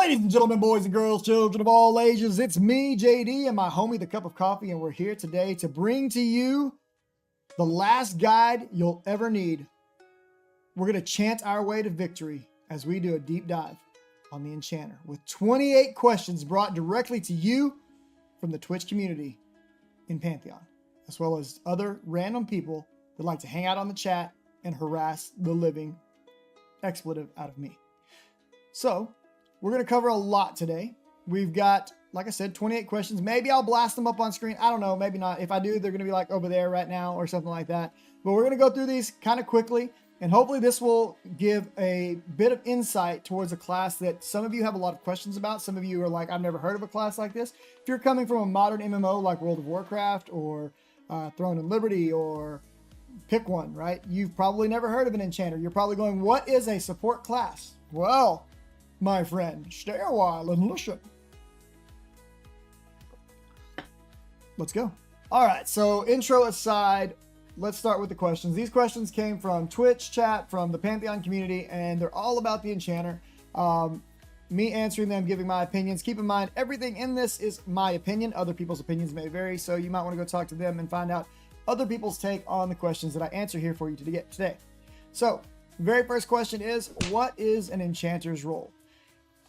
Ladies and gentlemen, boys and girls, children of all ages, it's me, JD, and my homie, The Cup of Coffee, and we're here today to bring to you the last guide you'll ever need. We're going to chant our way to victory as we do a deep dive on the Enchanter with 28 questions brought directly to you from the Twitch community in Pantheon, as well as other random people that like to hang out on the chat and harass the living expletive out of me. So, we're going to cover a lot today. We've got, like I said, 28 questions. Maybe I'll blast them up on screen. I don't know. Maybe not. If I do, they're going to be like over there right now or something like that. But we're going to go through these kind of quickly. And hopefully this will give a bit of insight towards a class that some of you have a lot of questions about. Some of you are like, I've never heard of a class like this. If you're coming from a modern MMO like World of Warcraft or Throne and Liberty or pick one, right? You've probably never heard of an Enchanter. You're probably going, what is a support class? Well, my friend, stay a while and listen. Let's go. All right, so intro aside, let's start with the questions. These questions came from Twitch chat, from the Pantheon community, and they're all about the Enchanter. Me answering them, giving my opinions. Keep in mind, everything in this is my opinion. Other people's opinions may vary, so you might want to go talk to them and find out other people's take on the questions that I answer here for you to get today. So, very first question is, what is an Enchanter's role?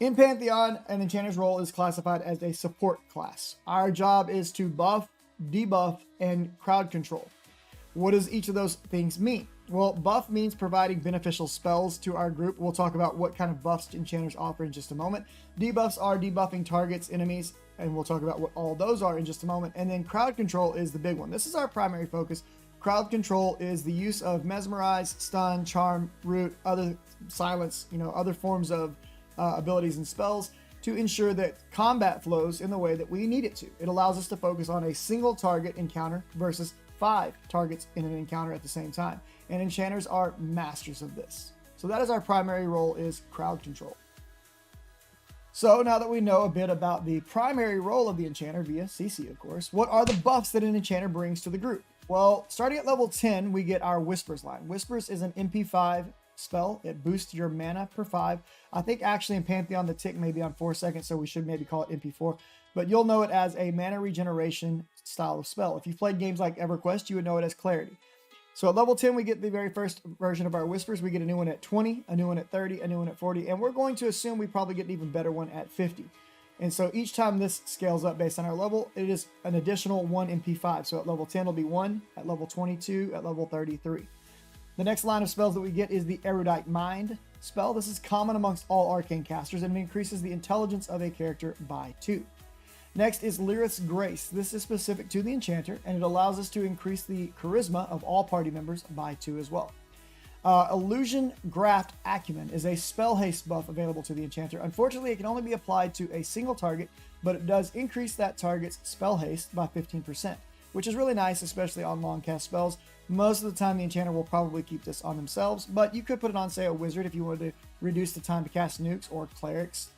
In Pantheon, an Enchanter's role is classified as a support class. Our job is to buff, debuff, and crowd control. What does each of those things mean? Well, buff means providing beneficial spells to our group. We'll talk about what kind of buffs Enchanters offer in just a moment. Debuffs are debuffing targets, enemies, and we'll talk about what all those are in just a moment. And then crowd control is the big one. This is our primary focus. Crowd control is the use of Mesmerize, Stun, Charm, Root, other silence, other forms of abilities and spells to ensure that combat flows in the way that we need it to. It allows us to focus on a single target encounter versus 5 targets in an encounter at the same time. And Enchanters are masters of this. So that is our primary role, is crowd control. So now that we know a bit about the primary role of the Enchanter via CC, of course, what are the buffs that an Enchanter brings to the group? Well, starting at level 10, we get our Whispers line. Whispers is an MP5 spell. It boosts your mana per 5. I think actually in Pantheon the tick may be on 4 seconds, so we should maybe call it MP4, but you'll know it as a mana regeneration style of spell. If you've played games like EverQuest, you would know it as Clarity. So at level 10 we get the very first version of our Whispers. We get a new one at 20, a new one at 30, a new one at 40, and we're going to assume we probably get an even better one at 50. And so each time this scales up based on our level, it is an additional 1 MP5. So at level 10 will be 1, at level 22, at level 33. The next line of spells that we get is the Erudite Mind spell. This is common amongst all arcane casters, and it increases the intelligence of a character by 2. Next is Lyrith's Grace. This is specific to the Enchanter, and it allows us to increase the charisma of all party members by 2 as well. Illusion Graft Acumen is a spell haste buff available to the Enchanter. Unfortunately, it can only be applied to a single target, but it does increase that target's spell haste by 15%, which is really nice, especially on long cast spells. Most of the time, the Enchanter will probably keep this on themselves, but you could put it on, say, a Wizard if you wanted to reduce the time to cast nukes, or Clerics,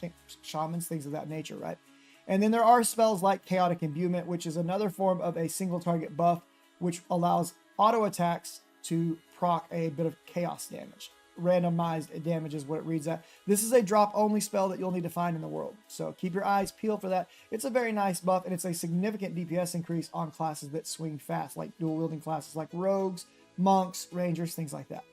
Shamans, things of that nature, right? And then there are spells like Chaotic Imbuement, which is another form of a single target buff, which allows auto attacks to proc a bit of chaos damage. Randomized damage is what it reads at. This is a drop-only spell that you'll need to find in the world, so keep your eyes peeled for that. It's a very nice buff, and it's a significant DPS increase on classes that swing fast, like dual-wielding classes like Rogues, Monks, Rangers, things like that.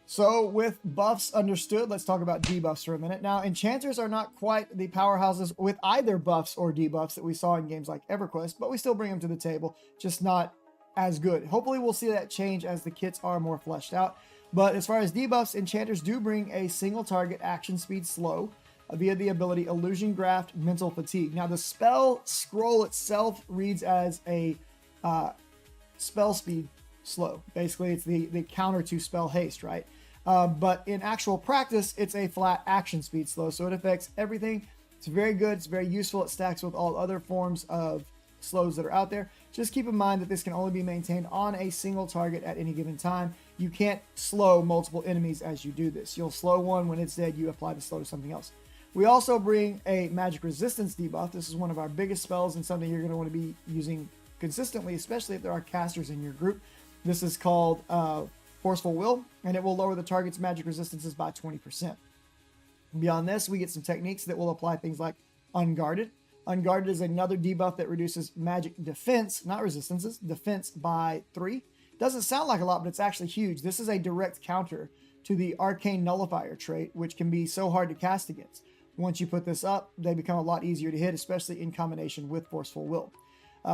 So with buffs understood, let's talk about debuffs for a minute. Now, Enchanters are not quite the powerhouses with either buffs or debuffs that we saw in games like EverQuest, but we still bring them to the table, just not as good. Hopefully we'll see that change as the kits are more fleshed out. But as far as debuffs, Enchanters do bring a single target action speed slow via the ability Illusion Graft Mental Fatigue. Now the spell scroll itself reads as a spell speed slow. Basically it's the counter to spell haste, right? But in actual practice, it's a flat action speed slow, so it affects everything. It's very good, it's very useful, it stacks with all other forms of slows that are out there. Just keep in mind that this can only be maintained on a single target at any given time. You can't slow multiple enemies as you do this. You'll slow one, when it's dead, you apply the slow to something else. We also bring a magic resistance debuff. This is one of our biggest spells and something you're going to want to be using consistently, especially if there are casters in your group. This is called Forceful Will, and it will lower the target's magic resistances by 20%. Beyond this, we get some techniques that will apply things like Unguarded. Unguarded is another debuff that reduces magic defense, not resistances, defense by 3. Doesn't sound like a lot, but it's actually huge. This is a direct counter to the Arcane Nullifier trait, which can be so hard to cast against. Once you put this up, they become a lot easier to hit, especially in combination with Forceful Will.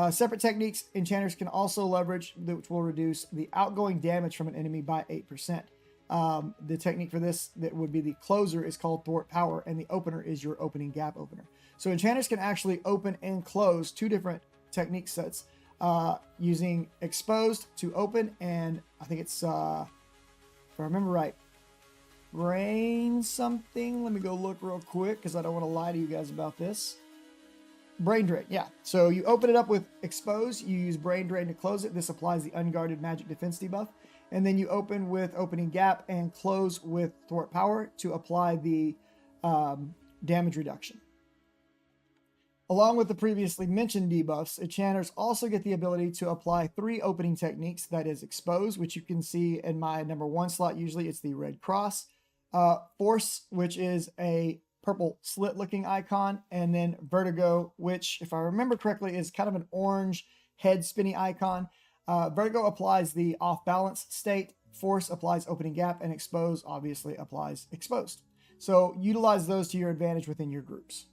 Separate techniques enchanters can also leverage, which will reduce the outgoing damage from an enemy by 8%. The technique for this that would be the closer is called Thwart Power, and the opener is your opening gap opener. So enchanters can actually open and close 2 different technique sets using Exposed to open, and I think it's, if I remember right, Brain something. Let me go look real quick because I don't want to lie to you guys about this. Brain Drain, yeah. So you open it up with Expose, you use Brain Drain to close it. This applies the Unguarded Magic Defense debuff. And then you open with Opening Gap and close with Thwart Power to apply the damage reduction. Along with the previously mentioned debuffs, enchanters also get the ability to apply 3 opening techniques, that is Expose, which you can see in my number 1 slot, usually it's the red cross, Force, which is a purple slit looking icon, and then Vertigo, which, if I remember correctly, is kind of an orange head spinny icon. Vertigo applies the off balance state, Force applies opening gap, and Expose obviously applies Exposed. So utilize those to your advantage within your groups.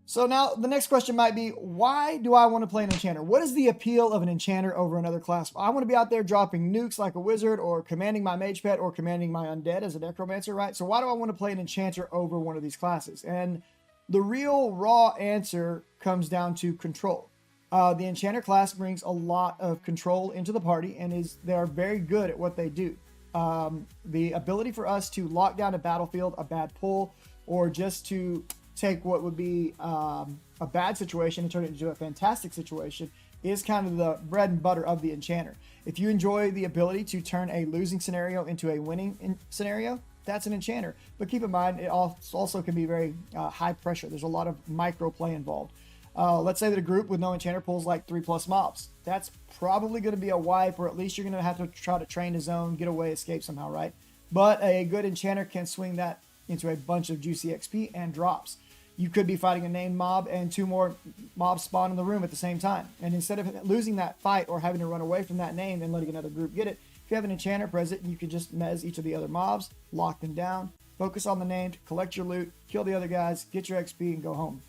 So now the next question might be, why do I want to play an enchanter? What is the appeal of an enchanter over another class? I want to be out there dropping nukes like a wizard, or commanding my mage pet, or commanding my undead as a necromancer, right? So why do I want to play an enchanter over one of these classes? And the real raw answer comes down to control. The enchanter class brings a lot of control into the party, and they are very good at what they do. The ability for us to lock down a battlefield, a bad pull, or just to take what would be a bad situation and turn it into a fantastic situation is kind of the bread and butter of the enchanter. If you enjoy the ability to turn a losing scenario into a winning scenario, that's an enchanter. But keep in mind, it also can be very high pressure. There's a lot of micro play involved. Let's say that a group with no enchanter pulls like 3+ mobs. That's probably going to be a wipe, or at least you're going to have to try to train to zone, get away, escape somehow, right? But a good enchanter can swing that into a bunch of juicy XP and drops. You could be fighting a named mob and 2 more mobs spawn in the room at the same time. And instead of losing that fight or having to run away from that name and letting another group get it, if you have an enchanter present, you can just mez each of the other mobs, lock them down, focus on the named, collect your loot, kill the other guys, get your XP, and go home.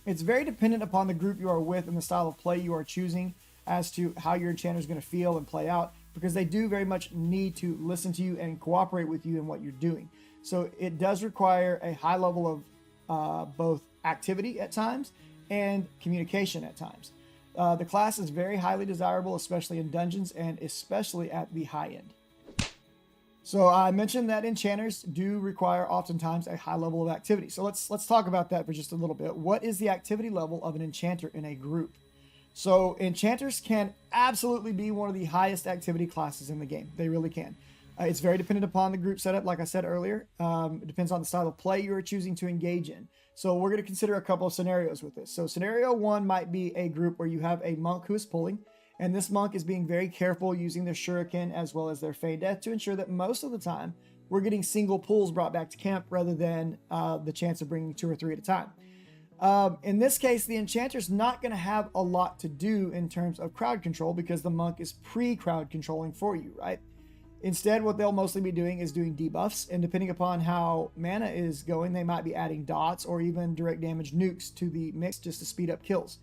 It's very dependent upon the group you are with and the style of play you are choosing as to how your enchanter is going to feel and play out, because they do very much need to listen to you and cooperate with you in what you're doing. So it does require a high level of both activity at times and communication at times. The class is very highly desirable, especially in dungeons and especially at the high end. So I mentioned that enchanters do require oftentimes a high level of activity. So let's talk about that for just a little bit. What is the activity level of an enchanter in a group? So enchanters can absolutely be one of the highest activity classes in the game. They really can. It's very dependent upon the group setup, like I said earlier. It depends on the style of play you are choosing to engage in. So we're going to consider a couple of scenarios with this. So scenario 1 might be a group where you have a monk who is pulling, and this monk is being very careful using their shuriken as well as their Fey Death to ensure that most of the time we're getting single pulls brought back to camp rather than the chance of bringing 2 or 3 at a time. In this case, the enchanter's not going to have a lot to do in terms of crowd control because the monk is pre-crowd controlling for you, right? Instead, what they'll mostly be doing is doing debuffs, and depending upon how mana is going, they might be adding dots or even direct damage nukes to the mix just to speed up kills.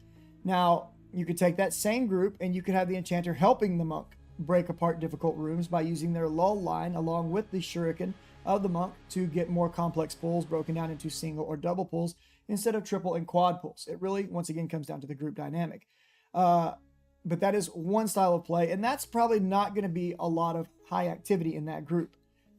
Now, you could take that same group and you could have the enchanter helping the monk break apart difficult rooms by using their lull line along with the shuriken of the monk to get more complex pulls broken down into single or double pulls instead of triple and quad pulls. It really, once again, comes down to the group dynamic. But that is one style of play, and that's probably not going to be a lot of high activity in that group.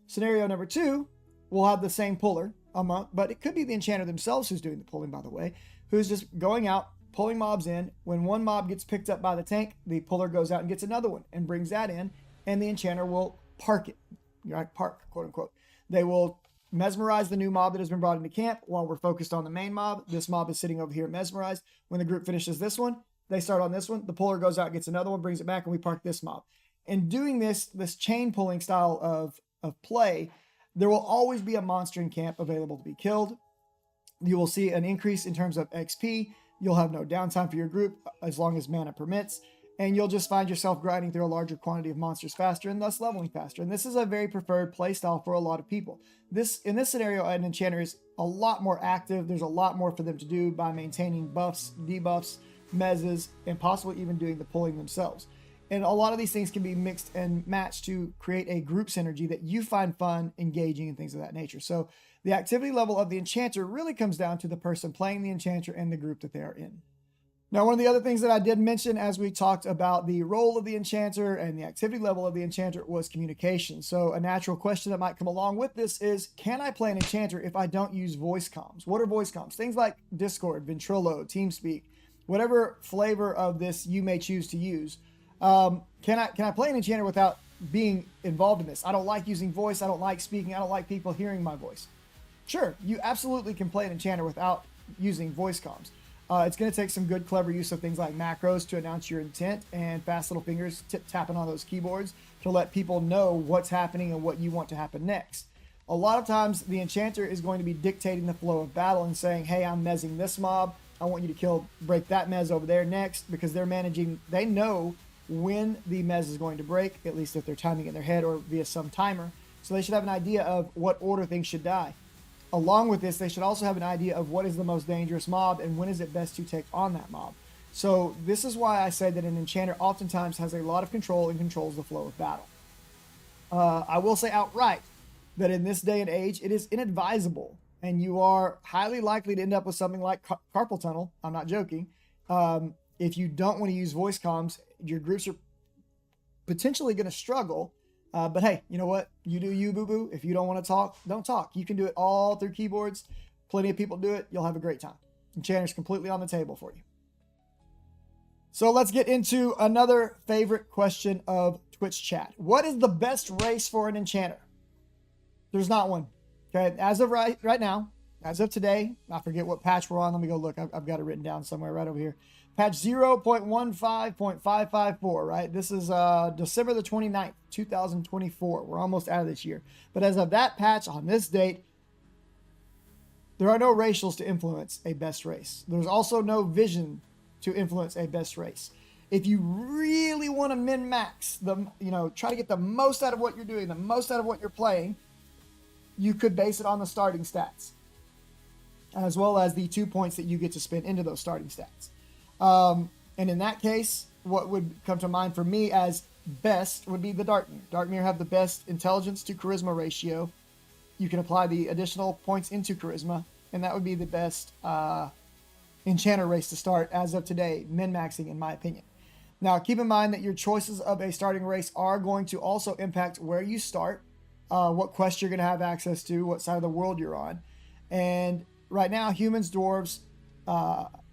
Scenario number 2, we'll have the same puller, a monk, but it could be the enchanter themselves who's doing the pulling, by the way, who's just going out, pulling mobs in. When one mob gets picked up by the tank, the puller goes out and gets another one and brings that in, and the enchanter will park it, right? Park, quote unquote. They will mesmerize the new mob that has been brought into camp while we're focused on the main mob. This mob is sitting over here mesmerized. When the group finishes this one, they start on this one, the puller goes out, gets another one, brings it back, and we park this mob. And doing this chain pulling style of play There will always be a monster in camp available to be killed. You will see an increase in terms of XP. You'll have no downtime for your group as long as mana permits, and you'll just find yourself grinding through a larger quantity of monsters faster and thus leveling faster. And this is a very preferred playstyle for a lot of people. In this scenario, an enchanter is a lot more active. There's a lot more for them to do by maintaining buffs, debuffs, mezzes, and possibly even doing the pulling themselves. And a lot of these things can be mixed and matched to create a group synergy that you find fun, engaging, and things of that nature. So the activity level of the Enchanter really comes down to the person playing the Enchanter and the group that they are in. Now, one of the other things that I did mention as we talked about the role of the Enchanter and the activity level of the Enchanter was communication. So a natural question that might come along with this is, can I play an Enchanter if I don't use voice comms? What are voice comms? Things like Discord, Ventrilo, TeamSpeak, whatever flavor of this you may choose to use. Can I play an Enchanter without being involved in this? I don't like using voice. I don't like speaking. I don't like people hearing my voice. Sure, you absolutely can play an Enchanter without using voice comms. It's going to take some good, clever use of things like macros to announce your intent and fast little fingers tapping on those keyboards to let people know what's happening and what you want to happen next. A lot of times, the Enchanter is going to be dictating the flow of battle and saying, hey, I'm mezzing this mob. I want you to break that mez over there next, because they know when the mez is going to break, at least if they're timing in their head or via some timer. So they should have an idea of what order things should die. Along with this, they should also have an idea of what is the most dangerous mob and when is it best to take on that mob. So this is why I say that an Enchanter oftentimes has a lot of control and controls the flow of battle. I will say outright that in this day and age, it is inadvisable, and you are highly likely to end up with something like carpal tunnel. I'm not joking. If you don't want to use voice comms, your groups are potentially going to struggle. But hey, you know what? You do you, boo-boo. If you don't want to talk, don't talk. You can do it all through keyboards. Plenty of people do it. You'll have a great time. Enchanter's completely on the table for you. So let's get into another favorite question of Twitch chat. What is the best race for an Enchanter? There's not one. Okay, as of right now, as of today, I forget what patch we're on. Let me go look. I've got it written down somewhere right over here. Patch 0.15.554, right? This is December the 29th, 2024. We're almost out of this year. But as of that patch on this date, there are no racials to influence a best race. There's also no vision to influence a best race. If you really want to min-max, try to get the most out of what you're doing, the most out of what you're playing, you could base it on the starting stats, as well as the 2 points that you get to spend into those starting stats. And in that case, what would come to mind for me as best would be the Darkmere. Darkmere have the best intelligence to charisma ratio. You can apply the additional points into charisma, and that would be the best Enchanter race to start as of today, min-maxing in my opinion. Now, keep in mind that your choices of a starting race are going to also impact where you start, what quest you're going to have access to, what side of the world you're on. And right now, humans, dwarves,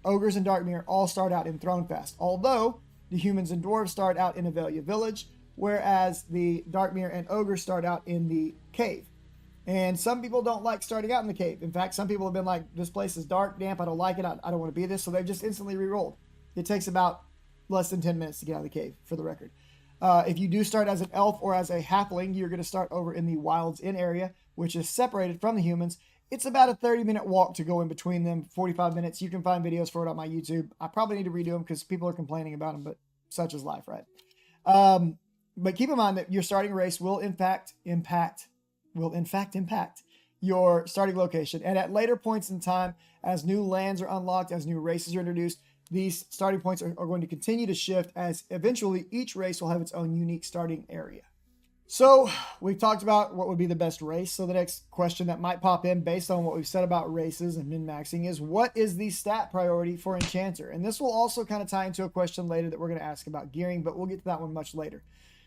ogres, and Darkmere all start out in Thronefest, although the humans and dwarves start out in Avelia Village, whereas the Darkmere and ogres start out in the cave. And some people don't like starting out in the cave. In fact, some people have been like, this place is dark, damp, I don't like it, I don't want to be this, so they've just instantly re-rolled. It takes about less than 10 minutes to get out of the cave, for the record. If you do start as an elf or as a halfling, you're going to start over in the Wild's Inn area, which is separated from the humans. It's about a 30-minute walk to go in between them, 45 minutes. You can find videos for it on my YouTube. I probably need to redo them because people are complaining about them, but such is life, right? But keep in mind that your starting race will in fact impact your starting location. And at later points in time, as new lands are unlocked, as new races are introduced, these starting points are going to continue to shift, as eventually each race will have its own unique starting area. So we've talked about what would be the best race. So the next question that might pop in based on what we've said about races and min-maxing is, what is the stat priority for Enchanter? And this will also kind of tie into a question later that we're going to ask about gearing, but we'll get to that one much later.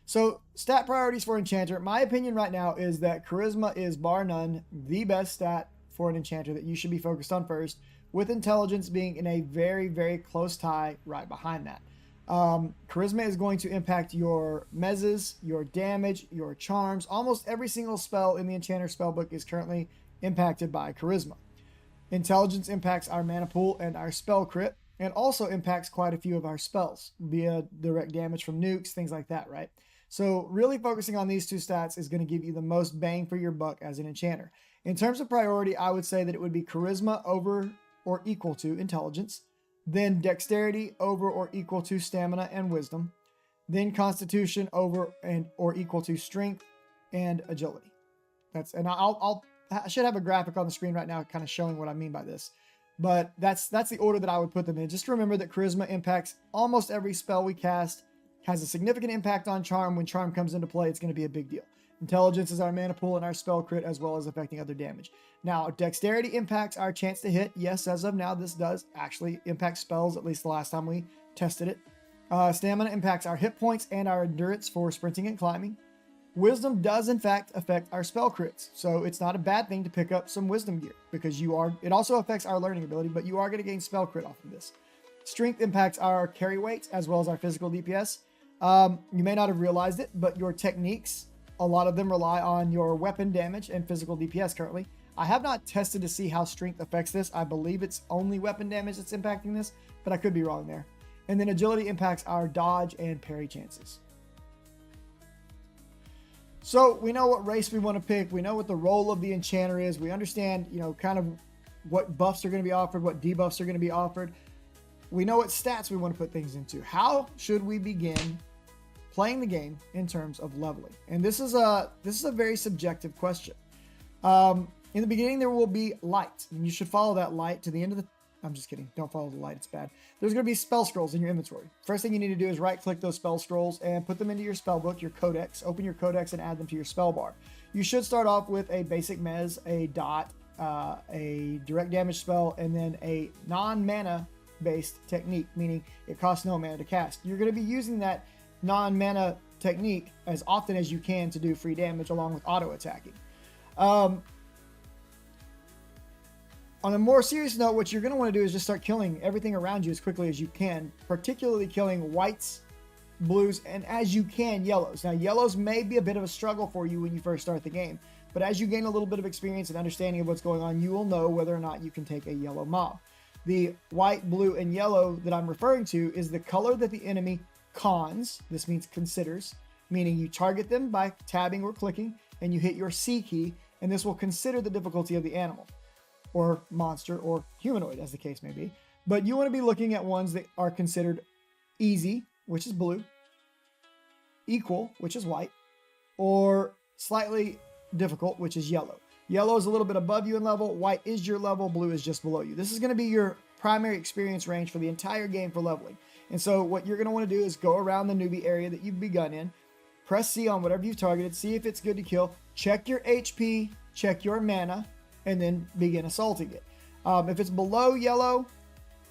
So stat priorities for Enchanter, my opinion right now is that Charisma is bar none the best stat for an Enchanter that you should be focused on first, with Intelligence being in a very, very close tie right behind that. Charisma is going to impact your mezzes, your damage, your charms. Almost every single spell in the Enchanter spellbook is currently impacted by Charisma. Intelligence impacts our mana pool and our spell crit, and also impacts quite a few of our spells via direct damage from nukes, things like that, right? So really focusing on these two stats is going to give you the most bang for your buck as an enchanter. In terms of priority, I would say that it would be charisma over or equal to intelligence, then dexterity over or equal to stamina and wisdom, then constitution over and or equal to strength and agility. I should have a graphic on the screen right now kind of showing what I mean by this. But that's the order that I would put them in. Just remember that charisma impacts almost every spell we cast, has a significant impact on charm. When charm comes into play, it's going to be a big deal. Intelligence is our mana pool and our spell crit, as well as affecting other damage. Now, dexterity impacts our chance to hit. Yes, as of now, this does actually impact spells, at least the last time we tested it. Stamina impacts our hit points and our endurance for sprinting and climbing. Wisdom does in fact affect our spell crits, so it's not a bad thing to pick up some wisdom gear, because it also affects our learning ability, but you are going to gain spell crit off of this. Strength impacts our carry weight as well as our physical DPS. You may not have realized it, but your techniques, a lot of them rely on your weapon damage and physical DPS currently. I have not tested to see how strength affects this. I believe it's only weapon damage that's impacting this, but I could be wrong there. And then agility impacts our dodge and parry chances. So we know what race we want to pick. We know what the role of the enchanter is. We understand, kind of what buffs are going to be offered, what debuffs are going to be offered. We know what stats we want to put things into. How should we begin playing the game in terms of leveling? And this is a very subjective question. In the beginning, there will be light, and you should follow that light to the end of the... I'm just kidding. Don't follow the light. It's bad. There's going to be spell scrolls in your inventory. First thing you need to do is right-click those spell scrolls and put them into your spell book, your codex. Open your codex and add them to your spell bar. You should start off with a basic mez, a dot, a direct damage spell, and then a non-mana based technique, meaning it costs no mana to cast. You're going to be using that non-mana technique as often as you can to do free damage along with auto-attacking. On a more serious note, what you're going to want to do is just start killing everything around you as quickly as you can, particularly killing whites, blues, and as you can, yellows. Now, yellows may be a bit of a struggle for you when you first start the game, but as you gain a little bit of experience and understanding of what's going on, you will know whether or not you can take a yellow mob. The white, blue, and yellow that I'm referring to is the color that the enemy cons. This means considers, meaning you target them by tabbing or clicking, and you hit your C key, and this will consider the difficulty of the animal, or monster, or humanoid, as the case may be. But you want to be looking at ones that are considered easy, which is blue, equal, which is white, or slightly difficult, which is yellow. Yellow is a little bit above you in level, white is your level, blue is just below you. This is going to be your primary experience range for the entire game for leveling. And so what you're going to want to do is go around the newbie area that you've begun in, press C on whatever you've targeted, see if it's good to kill, check your HP, check your mana, and then begin assaulting it. If it's below yellow,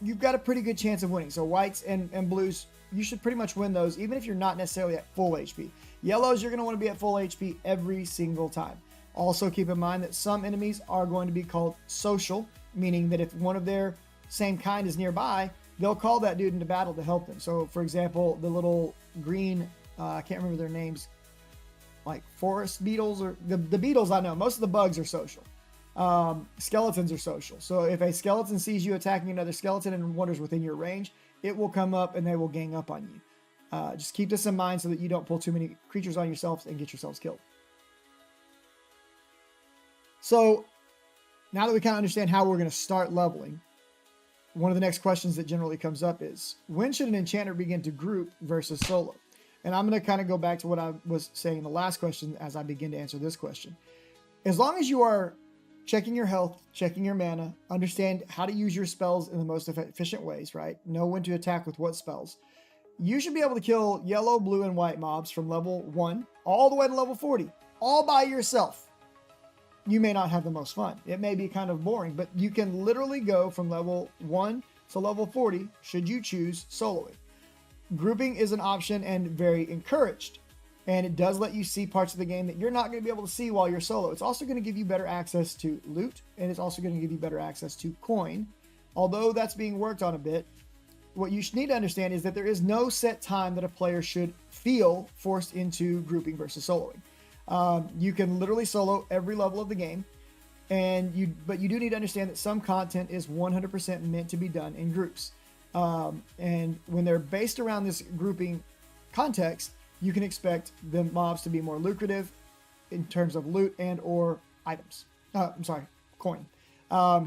you've got a pretty good chance of winning. So whites and blues, you should pretty much win those, even if you're not necessarily at full HP. Yellows, you're going to want to be at full HP every single time. Also keep in mind that some enemies are going to be called social, meaning that if one of their same kind is nearby, they'll call that dude into battle to help them. So for example, the little green, I can't remember their names, like forest beetles, or the beetles I know, most of the bugs are social. Skeletons are social. So if a skeleton sees you attacking another skeleton and wanders within your range, it will come up and they will gang up on you. Just keep this in mind so that you don't pull too many creatures on yourselves and get yourselves killed. So now that we kind of understand how we're going to start leveling, one of the next questions that generally comes up is, when should an enchanter begin to group versus solo? And I'm going to kind of go back to what I was saying in the last question as I begin to answer this question. As long as you are checking your health, checking your mana, understand how to use your spells in the most efficient ways, right? Know when to attack with what spells. You should be able to kill yellow, blue, and white mobs from level 1 all the way to level 40, all by yourself. You may not have the most fun. It may be kind of boring, but you can literally go from level 1 to level 40 should you choose soloing. Grouping is an option and very encouraged. And it does let you see parts of the game that you're not going to be able to see while you're solo. It's also going to give you better access to loot, and it's also going to give you better access to coin. Although that's being worked on a bit, what you need to understand is that there is no set time that a player should feel forced into grouping versus soloing. You can literally solo every level of the game, but you do need to understand that some content is 100% meant to be done in groups. And when they're based around this grouping context, you can expect the mobs to be more lucrative in terms of loot and or items. Coin.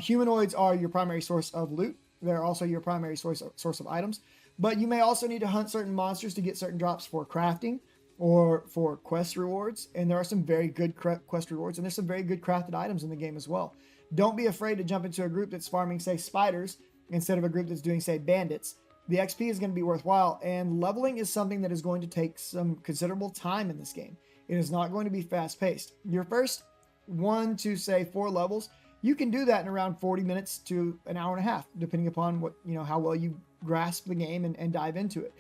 Humanoids are your primary source of loot. They're also your primary source of items. But you may also need to hunt certain monsters to get certain drops for crafting or for quest rewards. And there are some very good quest rewards, and there's some very good crafted items in the game as well. Don't be afraid to jump into a group that's farming, say, spiders instead of a group that's doing, say, bandits. The XP is going to be worthwhile, and leveling is something that is going to take some considerable time in this game. It is not going to be fast-paced. Your first 1 to, say, 4 levels, you can do that in around 40 minutes to an hour and a half, depending upon what, how well you grasp the game and dive into it.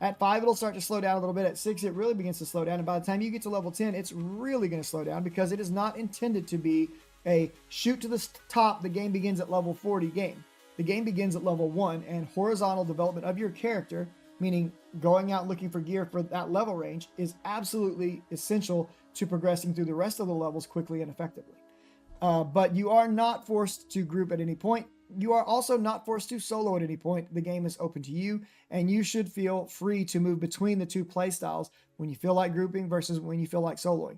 At 5, it'll start to slow down a little bit. At 6, it really begins to slow down. And by the time you get to level 10, it's really going to slow down because it is not intended to be a shoot to the top, the game begins at level 40 game. The game begins at level 1, and horizontal development of your character, meaning going out looking for gear for that level range, is absolutely essential to progressing through the rest of the levels quickly and effectively. But you are not forced to group at any point. You are also not forced to solo at any point. The game is open to you, and you should feel free to move between the two playstyles when you feel like grouping versus when you feel like soloing.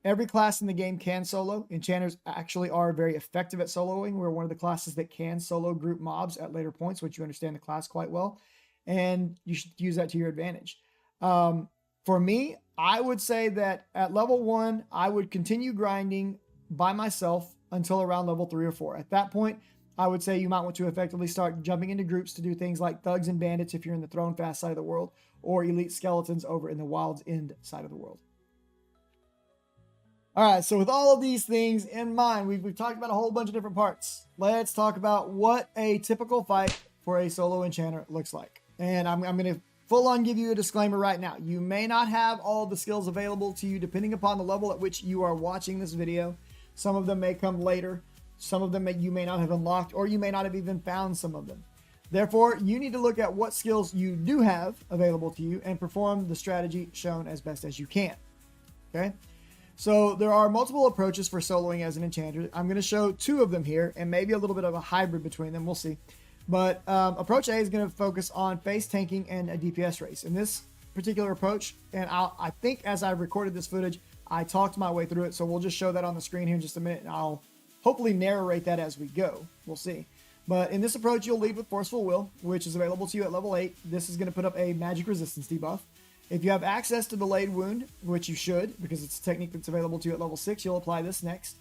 Every class in the game can solo. Enchanters actually are very effective at soloing. We're one of the classes that can solo group mobs at later points, once you understand the class quite well, and you should use that to your advantage. For me, I would say that at level 1, I would continue grinding by myself until around level 3 or 4. At that point, I would say you might want to effectively start jumping into groups to do things like thugs and bandits if you're in the Throne Fast side of the world, or elite skeletons over in the Wild's End side of the world. All right, so with all of these things in mind, we've talked about a whole bunch of different parts. Let's talk about what a typical fight for a solo enchanter looks like. And I'm going to full on give you a disclaimer right now. You may not have all the skills available to you depending upon the level at which you are watching this video. Some of them may come later. Some of them you may not have unlocked, or you may not have even found some of them. Therefore, you need to look at what skills you do have available to you and perform the strategy shown as best as you can. Okay? So there are multiple approaches for soloing as an enchanter. I'm going to show 2 of them here, and maybe a little bit of a hybrid between them. We'll see. But approach A is going to focus on face tanking and a DPS race. In this particular approach, and I think as I recorded this footage, I talked my way through it. So we'll just show that on the screen here in just a minute, and I'll hopefully narrate that as we go. We'll see. But in this approach, you'll lead with Forceful Will, which is available to you at level 8. This is going to put up a magic resistance debuff. If you have access to Delayed Wound, which you should, because it's a technique that's available to you at level 6, you'll apply this next.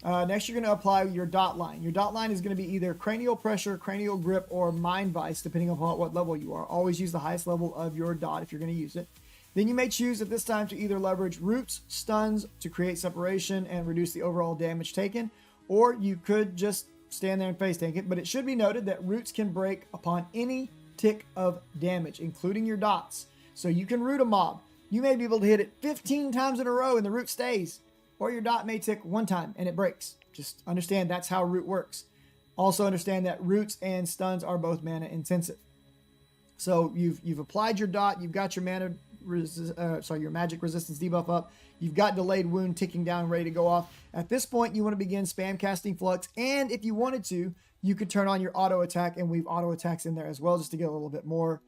Next, you're going to apply your dot line. Your dot line is going to be either Cranial Pressure, Cranial Grip, or Mind Vice, depending upon what level you are. Always use the highest level of your dot if you're going to use it. Then you may choose at this time to either leverage Roots, Stuns to create separation and reduce the overall damage taken, or you could just stand there and face tank it. But it should be noted that Roots can break upon any tick of damage, including your dots. So you can root a mob. You may be able to hit it 15 times in a row and the root stays. Or your dot may tick 1 time and it breaks. Just understand that's how root works. Also understand that roots and stuns are both mana intensive. So you've applied your dot, you've got your your magic resistance debuff up, you've got Delayed Wound ticking down, ready to go off. At this point, you want to begin spam casting Flux, and if you wanted to, you could turn on your auto attack and weave auto attacks in there as well, just to get a little bit more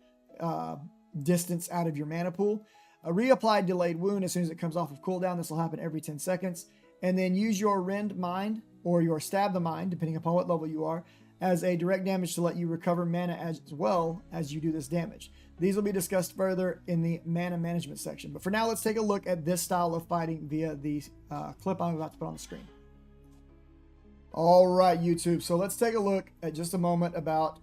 distance out of your mana pool. Reapply Delayed Wound as soon as it comes off of cooldown. This will happen every 10 seconds. And then use your Rend Mind or your Stab the Mind, depending upon what level you are, as a direct damage to let you recover mana as well as you do this damage. These will be discussed further in the mana management section. But for now, let's take a look at this style of fighting via the clip I'm about to put on the screen. All right, YouTube. So let's take a look at just a moment about...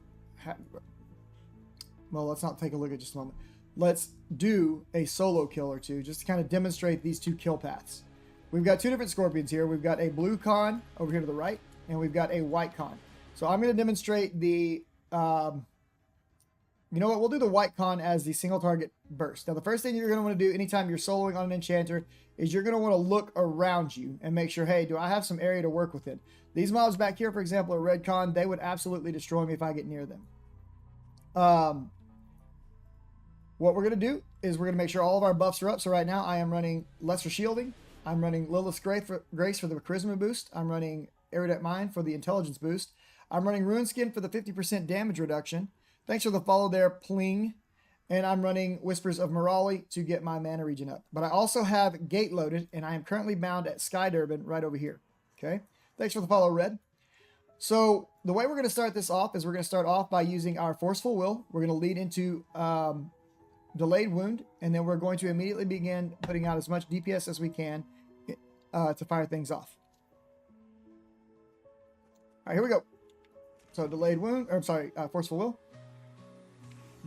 Well, let's not take a look at just a moment. Let's do a solo kill or two just to kind of demonstrate these 2 kill paths. We've got 2 different scorpions here. We've got a blue con over here to the right, and we've got a white con. So I'm going to demonstrate the, you know what, we'll do the white con as the single target burst. Now, the first thing you're going to want to do anytime you're soloing on an enchanter is you're going to want to look around you and make sure, hey, do I have some area to work within? These mobs back here, for example, are red con. They would absolutely destroy me if I get near them. What we're going to do is we're going to make sure all of our buffs are up. So right now I am running Lesser Shielding. I'm running Lilith's Grace for the Charisma boost. I'm running Erudite Mind for the Intelligence boost. I'm running Rune Skin for the 50% damage reduction. Thanks for the follow there, Pling. and I'm running Whispers of Morali to get my mana regen up. But I also have Gate loaded, and I am currently bound at Sky Durban right over here. Okay, thanks for the follow, Red. So the way we're going to start this off is we're going to start off by using our Forceful Will. We're going to lead into Delayed Wound, and then we're going to immediately begin putting out as much DPS as we can to fire things off. All right, here we go. So Delayed Wound, or I'm sorry, Forceful Will.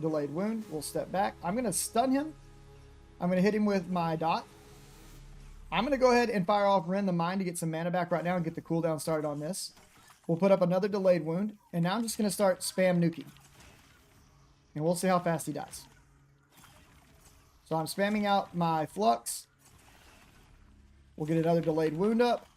Delayed Wound, we'll step back. I'm going to stun him. I'm going to hit him with my dot. I'm going to go ahead and fire off Rend the Mind to get some mana back right now and get the cooldown started on this. We'll put up another Delayed Wound, and now I'm just going to start spam nuking. And we'll see how fast he dies. So I'm spamming out my Flux. We'll get another Delayed Wound up.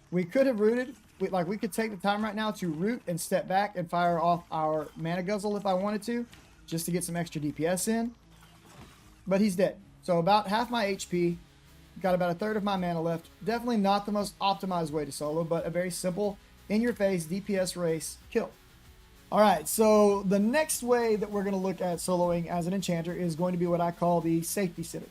We could have rooted. We could take the time right now to root and step back and fire off our Mana Guzzle if I wanted to, just to get some extra DPS in. But he's dead. So about half my HP. Got about a third of my mana left. Definitely not the most optimized way to solo, but a very simple, in-your-face DPS race kill. All right, so the next way that we're going to look at soloing as an enchanter is going to be what I call the safety sitter.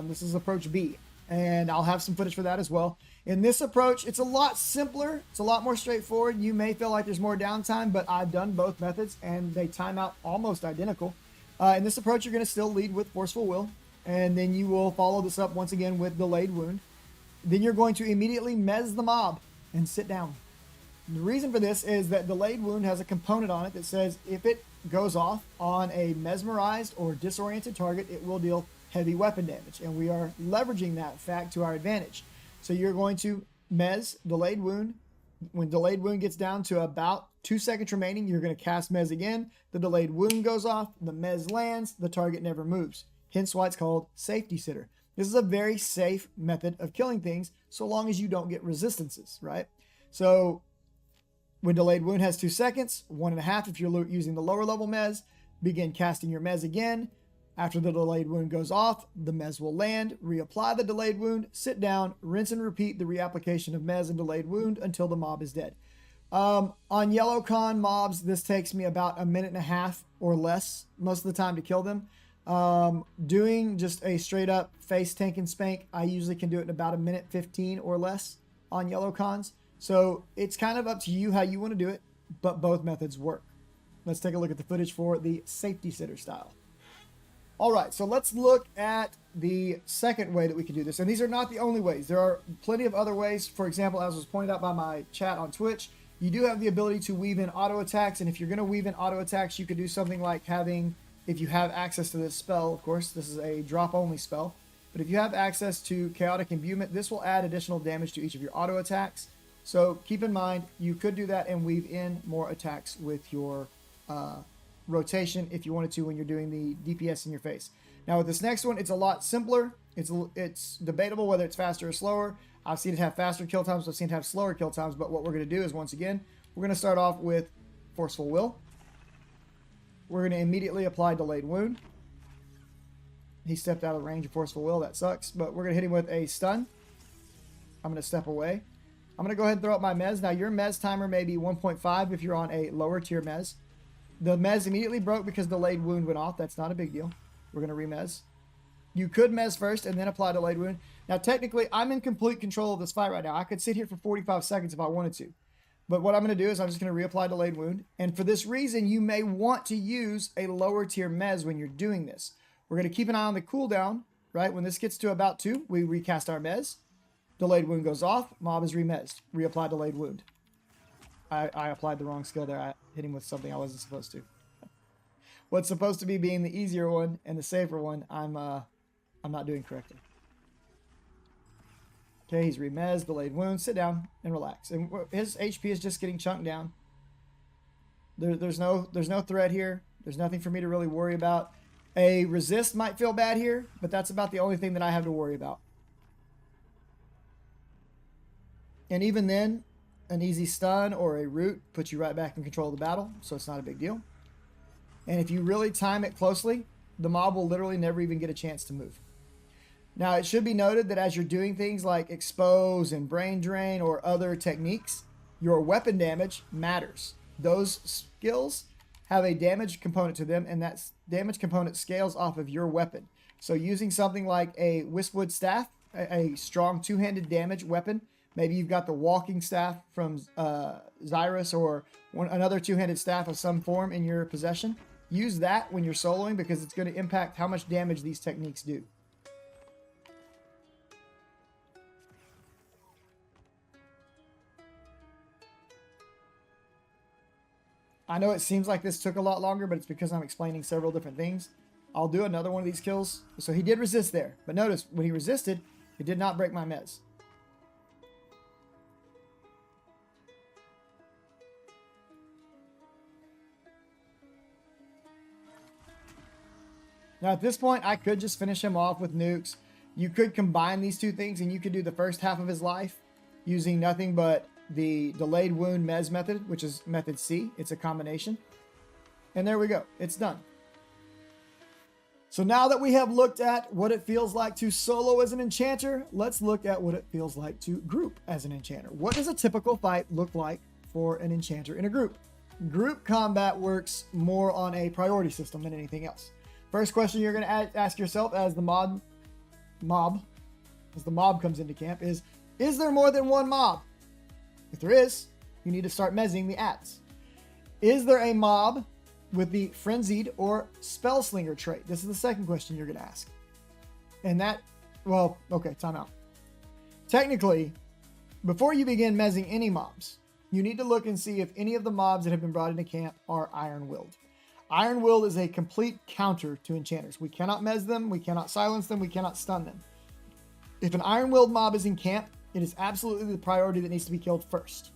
This is approach B, and I'll have some footage for that as well. In this approach, it's a lot simpler. It's a lot more straightforward. You may feel like there's more downtime, but I've done both methods, and they time out almost identical. In this approach, you're going to still lead with Forceful Will. And then you will follow this up once again with Delayed Wound. Then you're going to immediately mez the mob and sit down. The reason for this is that Delayed Wound has a component on it that says if it goes off on a mesmerized or disoriented target, it will deal heavy weapon damage. And we are leveraging that fact to our advantage. So you're going to mez Delayed Wound. When Delayed Wound gets down to about 2 seconds remaining, you're going to cast mez again. The Delayed Wound goes off, the mez lands, the target never moves. Hence why it's called Safety Sitter. This is a very safe method of killing things so long as you don't get resistances, right? So when Delayed Wound has 2 seconds, 1.5 if you're using the lower level mez, begin casting your mez again. After the Delayed Wound goes off, the mez will land, reapply the Delayed Wound, sit down, rinse and repeat the reapplication of mez and Delayed Wound until the mob is dead. On yellow con mobs, this takes me about 1.5 minutes or less most of the time to kill them. Doing just a straight up face tank and spank, I usually can do it in about 1:15 or less on yellow cons. So it's kind of up to you how you want to do it, but both methods work. Let's take a look at the footage for the safety sitter style. All right, so let's look at the second way that we can do this. And these are not the only ways. There are plenty of other ways. For example, as was pointed out by my chat on Twitch, you do have the ability to weave in auto attacks. And if you're going to weave in auto attacks, you could do something like having, if you have access to this spell, of course, this is a drop-only spell. But if you have access to Chaotic Imbuement, this will add additional damage to each of your auto attacks. So keep in mind, you could do that and weave in more attacks with your rotation if you wanted to when you're doing the DPS in your face. Now with this next one, it's a lot simpler. It's debatable whether it's faster or slower. I've seen it have faster kill times, I've seen it have slower kill times, but what we're going to do is, once again, we're going to start off with Forceful Will. We're going to immediately apply Delayed Wound. He stepped out of range of Forceful Will. That sucks. But we're going to hit him with a stun. I'm going to step away. I'm going to go ahead and throw up my mez. Now, your mez timer may be 1.5 if you're on a lower tier mez. The mez immediately broke because Delayed Wound went off. That's not a big deal. We're going to remez. You could mez first and then apply Delayed Wound. Now, technically, I'm in complete control of this fight right now. I could sit here for 45 seconds if I wanted to. But what I'm going to do is I'm just going to reapply Delayed Wound. And for this reason, you may want to use a lower tier mez when you're doing this. We're going to keep an eye on the cooldown, right? When this gets to about 2, we recast our mez. Delayed Wound goes off. Mob is remezed. Reapply Delayed Wound. I applied the wrong skill there. I hit him with something I wasn't supposed to. What's supposed to be being the easier one and the safer one, I'm not doing correctly. Okay, he's remezed, Delayed Wound. Sit down and relax. And his HP is just getting chunked down. There's no threat here. There's nothing for me to really worry about. A resist might feel bad here, but that's about the only thing that I have to worry about. And even then, an easy stun or a root puts you right back in control of the battle, so it's not a big deal. And if you really time it closely, the mob will literally never even get a chance to move. Now, it should be noted that as you're doing things like expose and brain drain or other techniques, your weapon damage matters. Those skills have a damage component to them, and that damage component scales off of your weapon. So using something like a Wispwood Staff, a strong two-handed damage weapon, maybe you've got the Walking Staff from Xyrus, or another two-handed staff of some form in your possession. Use that when you're soloing, because it's going to impact how much damage these techniques do. I know it seems like this took a lot longer, but it's because I'm explaining several different things. I'll do another one of these kills. So he did resist there, but notice when he resisted, it did not break my mez. Now at this point, I could just finish him off with nukes. You could combine these two things, and you could do the first half of his life using nothing but the delayed wound mez method, which is method C. It's a combination. And there we go. It's done. So now that we have looked at what it feels like to solo as an enchanter, let's look at what it feels like to group as an enchanter. What does a typical fight look like for an enchanter in a group? Group combat works more on a priority system than anything else. First question you're going to ask yourself as the mob comes into camp is there more than one mob? If there is, you need to start mezzing the ads. Is there a mob with the Frenzied or Spellslinger trait? This is the second question you're going to ask. And that, well, okay, time out. Technically, before you begin mezzing any mobs, you need to look and see if any of the mobs that have been brought into camp are Iron-Willed. Iron-Willed is a complete counter to enchanters. We cannot mez them, we cannot silence them, we cannot stun them. If an Iron-Willed mob is in camp, it is absolutely the priority that needs to be killed first.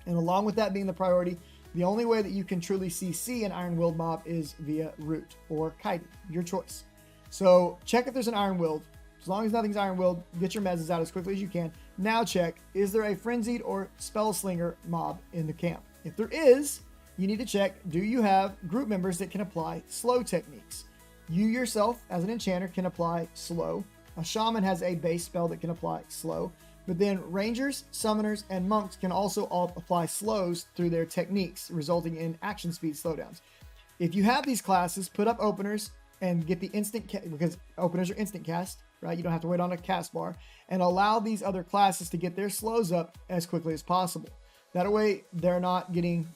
And along with that being the priority, the only way that you can truly CC an Iron-Willed mob is via Root or Kiting, your choice. So check if there's an Iron-Willed. As long as nothing's Iron-Willed, get your mezzes out as quickly as you can. Now check, is there a Frenzied or Spellslinger mob in the camp? If there is, you need to check, do you have group members that can apply slow techniques? You yourself, as an enchanter, can apply slow. A shaman has a base spell that can apply slow. But then rangers, summoners, and monks can also all apply slows through their techniques, resulting in action speed slowdowns. If you have these classes, put up openers and get the instant, because openers are instant cast, right? You don't have to wait on a cast bar, and allow these other classes to get their slows up as quickly as possible. That way, they're not getting,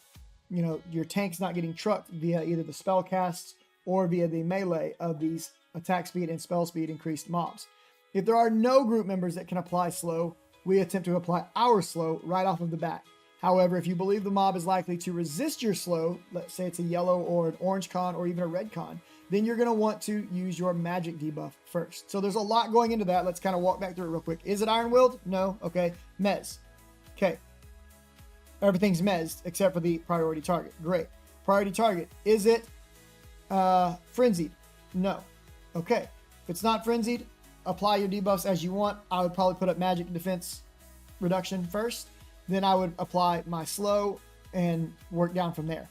your tank's not getting trucked via either the spell casts or via the melee of these attack speed and spell speed increased mobs. If there are no group members that can apply slow, we attempt to apply our slow right off of the bat. However, if you believe the mob is likely to resist your slow, let's say it's a yellow or an orange con or even a red con, then you're going to want to use your magic debuff first. So there's a lot going into that. Let's kind of walk back through it real quick. Is it Iron-Willed? No. Okay. Mez. Okay. Everything's mezzed except for the priority target. Great. Priority target. Is it Frenzied? No. Okay. If it's not Frenzied, apply your debuffs as you want. I would probably put up magic defense reduction first. Then I would apply my slow and work down from there.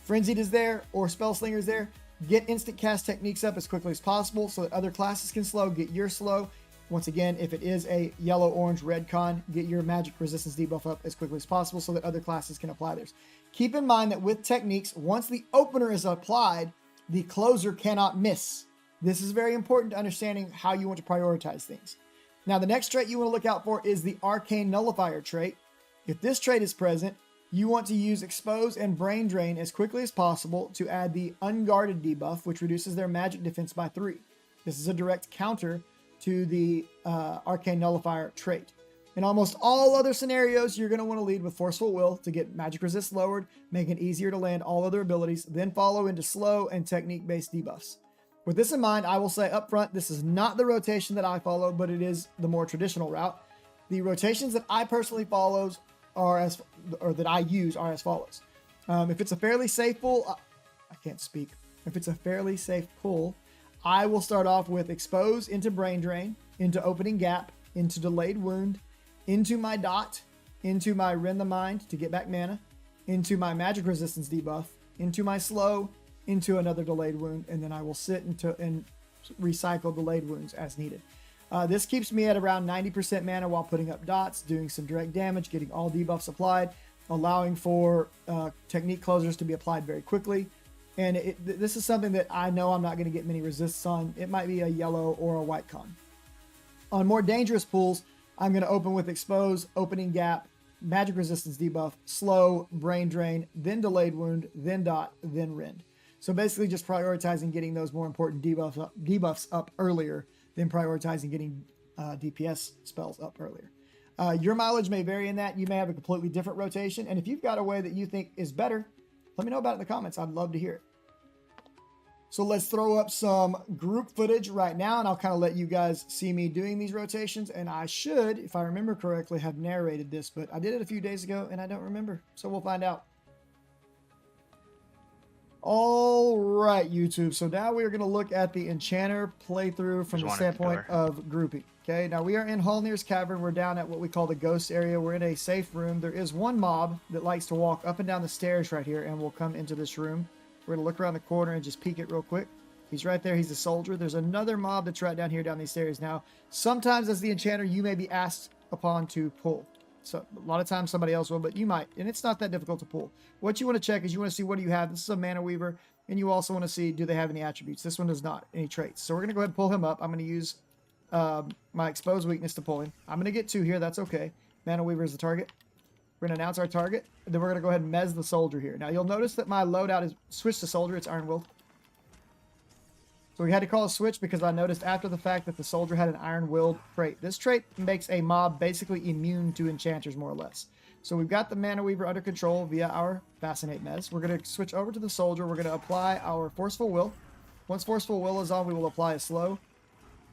Frenzied is there or Spellslinger is there. Get instant cast techniques up as quickly as possible so that other classes can slow. Get your slow. Once again, if it is a yellow, orange, red con, get your magic resistance debuff up as quickly as possible so that other classes can apply theirs. Keep in mind that with techniques, once the opener is applied, the closer cannot miss. This is very important to understanding how you want to prioritize things. Now, the next trait you want to look out for is the Arcane Nullifier trait. If this trait is present, you want to use Expose and Brain Drain as quickly as possible to add the Unguarded debuff, which reduces their magic defense by 3. This is a direct counter to the Arcane Nullifier trait. In almost all other scenarios, you're going to want to lead with Forceful Will to get magic resist lowered, make it easier to land all other abilities, then follow into slow and technique-based debuffs. With this in mind, I will say up front, this is not the rotation that I follow, but it is the more traditional route. The rotations that I personally follow that I use are as follows. If it's a fairly safe pull, If it's a fairly safe pull, I will start off with Expose into Brain Drain, into Opening Gap, into Delayed Wound, into my Dot, into my Rend the Mind to get back mana, into my Magic Resistance debuff, into my Slow, into another Delayed Wound, and then I will sit and recycle Delayed Wounds as needed. This keeps me at around 90% mana while putting up dots, doing some direct damage, getting all debuffs applied. allowing for technique closers to be applied very quickly. And this is something that I know I'm not going to get many resists on. It might be a yellow or a white con. On more dangerous pools, I'm going to open with Expose, Opening Gap, Magic Resistance debuff, Slow, Brain Drain, then Delayed Wound, then Dot, then Rend. So basically just prioritizing getting those more important debuffs up earlier than prioritizing getting DPS spells up earlier. Your mileage may vary in that. You may have a completely different rotation. And if you've got a way that you think is better, let me know about it in the comments. I'd love to hear it. So let's throw up some group footage right now, and I'll kind of let you guys see me doing these rotations. And I should, if I remember correctly, have narrated this, but I did it a few days ago and I don't remember. So we'll find out. All right, YouTube. So now we are going to look at the Enchanter playthrough from the standpoint of grouping. Okay, now we are in Halnir's Cavern. We're down at what we call the ghost area. We're in a safe room. There is one mob that likes to walk up and down the stairs right here and will come into this room. We're going to look around the corner and just peek it real quick. He's right there. He's a soldier. There's another mob that's right down here down these stairs. Now, sometimes as the Enchanter, you may be asked upon to pull. So a lot of times somebody else will, but you might. And it's not that difficult to pull. What you want to check is you want to see what do you have. This is a Mana Weaver. And you also want to see, do they have any attributes? This one does not. Any traits. So we're going to go ahead and pull him up. I'm going to use my Exposed weakness to pull him. I'm going to get 2 here. That's okay. Mana Weaver is the target. We're going to announce our target. And then we're going to go ahead and mez the soldier here. Now you'll notice that my loadout is switched to soldier. It's Iron Willed. So we had to call a switch because I noticed after the fact that the soldier had an Iron Willed trait. This trait makes a mob basically immune to enchanters more or less. So we've got the Mana Weaver under control via our Fascinate Mez. We're going to switch over to the soldier. We're going to apply our Forceful Will. Once Forceful Will is on, we will apply a slow.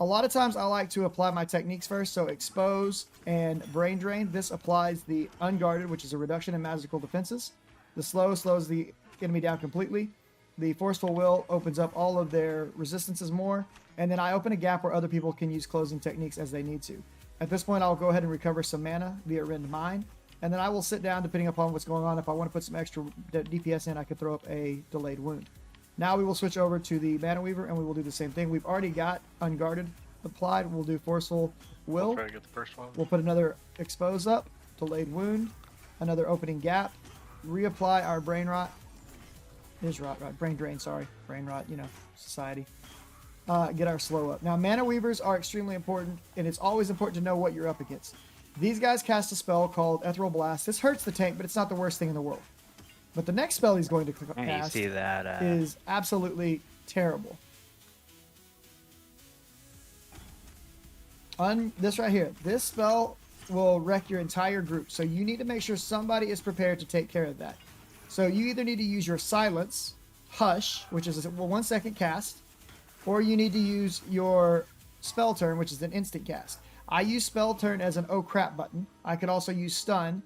A lot of times I like to apply my techniques first. So Expose and Brain Drain. This applies the Unguarded, which is a reduction in magical defenses. The slow slows the enemy down completely. The Forceful Will opens up all of their resistances more. And then I open a gap where other people can use closing techniques as they need to. At this point, I'll go ahead and recover some mana via Rend Mine. And then I will sit down depending upon what's going on. If I want to put some extra DPS in, I could throw up a Delayed Wound. Now we will switch over to the Mana Weaver and we will do the same thing. We've already got Unguarded applied. We'll do Forceful Will. We'll try to get the first one. We'll put another Expose up, Delayed Wound, another Opening Gap, reapply our Brain Rot. Brain Drain, sorry. Brain Rot, you know, society. Get our slow up. Now, Mana Weavers are extremely important, and it's always important to know what you're up against. These guys cast a spell called Ethereal Blast. This hurts the tank, but it's not the worst thing in the world. But the next spell he's going to cast is absolutely terrible. This right here. This spell will wreck your entire group. So you need to make sure somebody is prepared to take care of that. So you either need to use your Silence, Hush, which is a 1 second cast, or you need to use your Spell Turn, which is an instant cast. I use Spell Turn as an oh crap button. I could also use Stun,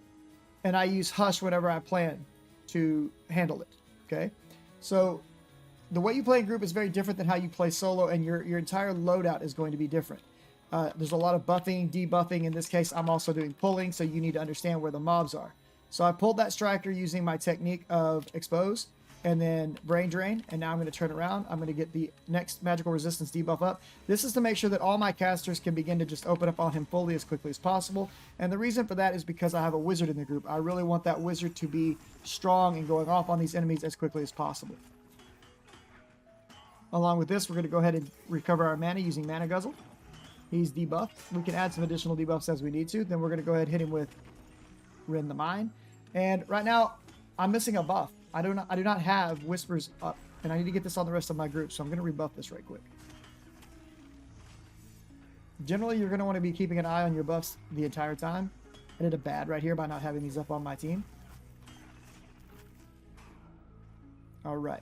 and I use Hush whenever I plan to handle it. Okay, so the way you play in group is very different than how you play solo, and your entire loadout is going to be different. There's a lot of buffing, debuffing. In this case, I'm also doing pulling, so you need to understand where the mobs are. So I pulled that striker using my technique of Expose and then Brain Drain, and now I'm going to turn around. I'm going to get the next magical resistance debuff up. This is to make sure that all my casters can begin to just open up on him fully as quickly as possible. And the reason for that is because I have a wizard in the group. I really want that wizard to be strong and going off on these enemies as quickly as possible. Along with this, we're going to go ahead and recover our mana using Mana Guzzle. He's debuffed. We can add some additional debuffs as we need to. Then we're going to go ahead and hit him with Rend the Mine. And right now, I'm missing a buff. I do not have Whispers up, and I need to get this on the rest of my group, so I'm going to rebuff this right quick. Generally, you're going to want to be keeping an eye on your buffs the entire time. I did a bad right here by not having these up on my team. All right.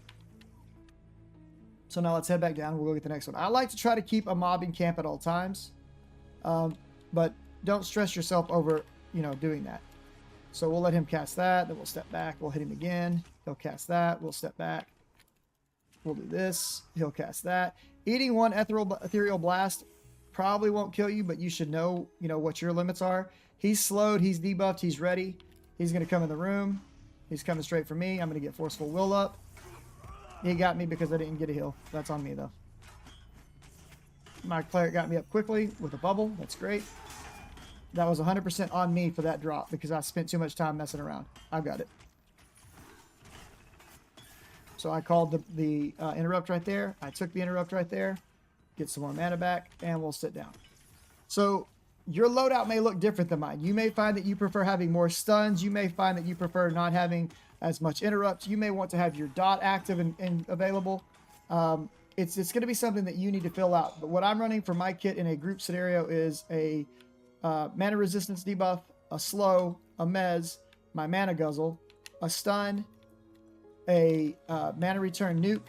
So now let's head back down. We'll go get the next one. I like to try to keep a mob in camp at all times, but don't stress yourself over, doing that. So we'll let him cast that. Then we'll step back. We'll hit him again. He'll cast that. We'll step back. We'll do this. He'll cast that. Eating one Ethereal Blast probably won't kill you, but you should know, what your limits are. He's slowed. He's debuffed. He's ready. He's going to come in the room. He's coming straight for me. I'm going to get Forceful Will up. He got me because I didn't get a heal. That's on me, though. My cleric got me up quickly with a bubble. That's great. That was 100% on me for that drop because I spent too much time messing around. I've got it. So I called the interrupt right there. I took the interrupt right there. Get some more mana back, and we'll sit down. So your loadout may look different than mine. You may find that you prefer having more stuns. You may find that you prefer not having as much interrupts. You may want to have your dot active and available. It's going to be something that you need to fill out. But what I'm running for my kit in a group scenario is a mana resistance debuff, a slow, a mez, my mana guzzle, a stun, a mana return nuke,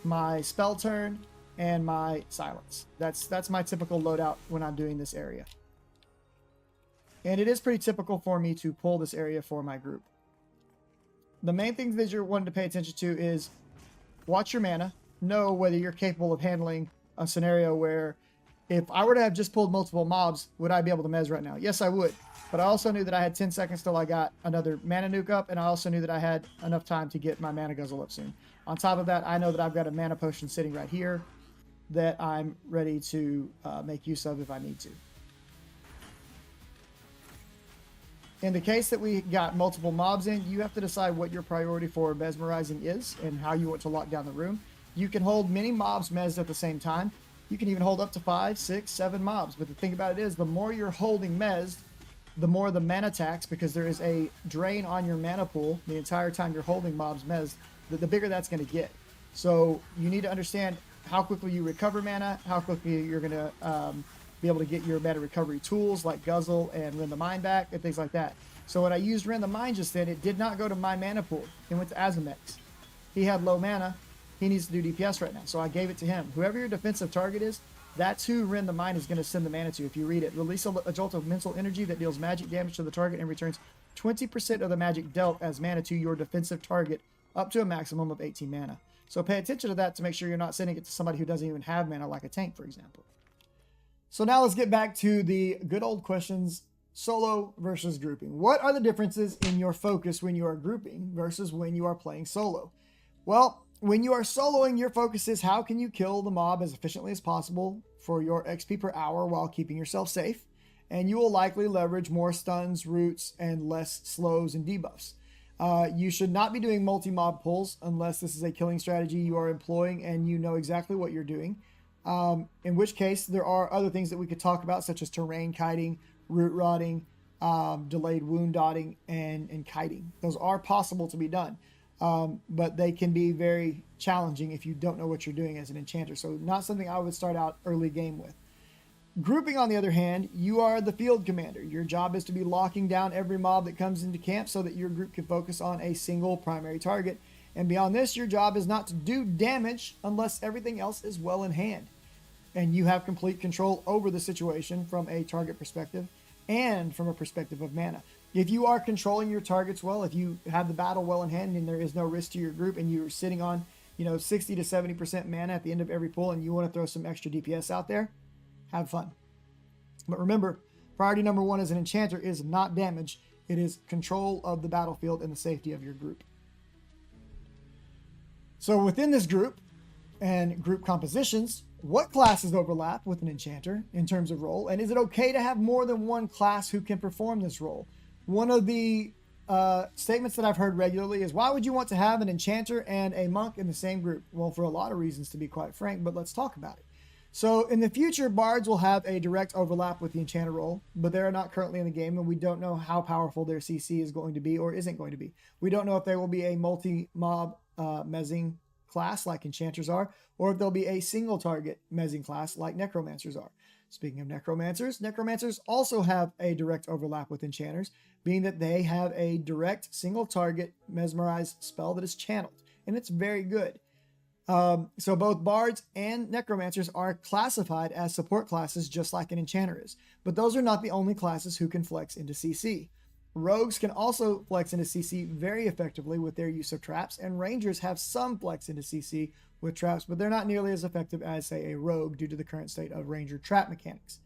my spell turn, and my silence. That's my typical loadout when I'm doing this area. And it is pretty typical for me to pull this area for my group. The main things that you're wanting to pay attention to is watch your mana. Know whether you're capable of handling a scenario where if I were to have just pulled multiple mobs, would I be able to mez right now? Yes, I would. But I also knew that I had 10 seconds till I got another mana nuke up, and I also knew that I had enough time to get my mana guzzle up soon. On top of that, I know that I've got a mana potion sitting right here that I'm ready to make use of if I need to. In the case that we got multiple mobs in, you have to decide what your priority for mesmerizing is and how you want to lock down the room. You can hold many mobs mezzed at the same time. You can even hold up to 5, 6, 7 mobs. But the thing about it is, the more you're holding mezzed, the more the mana tax, because there is a drain on your mana pool the entire time you're holding mobs mezzed, the bigger that's going to get. So you need to understand how quickly you recover mana, how quickly you're going to be able to get your mana recovery tools like Guzzle and Rend the Mind back and things like that. So when I used Rend the Mind just then, it did not go to my mana pool. It went to Azimek's. He had low mana. He needs to do DPS right now, so I gave it to him. Whoever your defensive target is, that's who Rend the Mind is going to send the mana to. If you read it, release a jolt of mental energy that deals magic damage to the target and returns 20% of the magic dealt as mana to your defensive target up to a maximum of 18 mana. So pay attention to that to make sure you're not sending it to somebody who doesn't even have mana, like a tank, for example. So now let's get back to the good old questions, solo versus grouping. What are the differences in your focus when you are grouping versus when you are playing solo? Well, when you are soloing, your focus is how can you kill the mob as efficiently as possible for your XP per hour while keeping yourself safe. And you will likely leverage more stuns, roots, and less slows and debuffs. You should not be doing multi-mob pulls unless this is a killing strategy you are employing and you know exactly what you're doing. In which case, there are other things that we could talk about, such as terrain kiting, root rotting, delayed wound dotting, and kiting. Those are possible to be done. But they can be very challenging if you don't know what you're doing as an enchanter. So not something I would start out early game with. Grouping, on the other hand, you are the field commander. Your job is to be locking down every mob that comes into camp so that your group can focus on a single primary target. And beyond this, your job is not to do damage unless everything else is well in hand. And you have complete control over the situation from a target perspective and from a perspective of mana. If you are controlling your targets well, if you have the battle well in hand and there is no risk to your group and you're sitting on, 60 to 70% mana at the end of every pull and you want to throw some extra DPS out there, have fun. But remember, priority number one as an enchanter is not damage. It is control of the battlefield and the safety of your group. So within this group and group compositions, what classes overlap with an enchanter in terms of role? And is it okay to have more than one class who can perform this role? One of the statements that I've heard regularly is, why would you want to have an enchanter and a monk in the same group? Well, for a lot of reasons, to be quite frank, but let's talk about it. So in the future, bards will have a direct overlap with the enchanter role, but they're not currently in the game, and we don't know how powerful their CC is going to be or isn't going to be. We don't know if there will be a multi-mob mezzing class like enchanters are, or if there'll be a single target mezzing class like necromancers are. Speaking of necromancers also have a direct overlap with enchanters, being that they have a direct single target mesmerize spell that is channeled, and it's very good. So both bards and necromancers are classified as support classes just like an enchanter is, but those are not the only classes who can flex into CC. Rogues can also flex into CC very effectively with their use of traps, and rangers have some flex into CC with traps, but they're not nearly as effective as, say, a rogue due to the current state of ranger trap mechanics.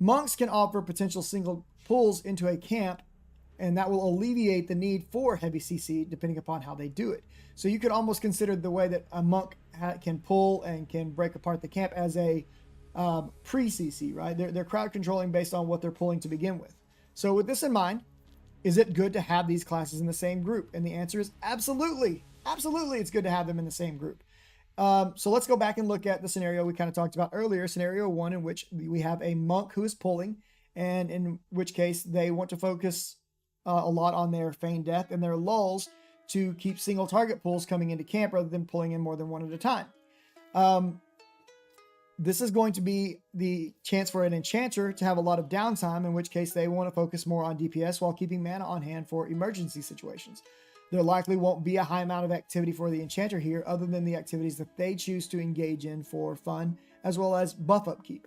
Monks can offer potential single pulls into a camp, and that will alleviate the need for heavy CC depending upon how they do it. So you could almost consider the way that a monk can pull and can break apart the camp as a pre-CC, right? They're crowd controlling based on what they're pulling to begin with. So with this in mind, is it good to have these classes in the same group? And the answer is absolutely. Absolutely, it's good to have them in the same group. So let's go back and look at the scenario we kind of talked about earlier, scenario 1, in which we have a monk who is pulling, and in which case they want to focus a lot on their feigned death and their lulls to keep single target pulls coming into camp rather than pulling in more than one at a time. This is going to be the chance for an enchanter to have a lot of downtime, in which case they want to focus more on DPS while keeping mana on hand for emergency situations. There likely won't be a high amount of activity for the enchanter here other than the activities that they choose to engage in for fun, as well as buff upkeep.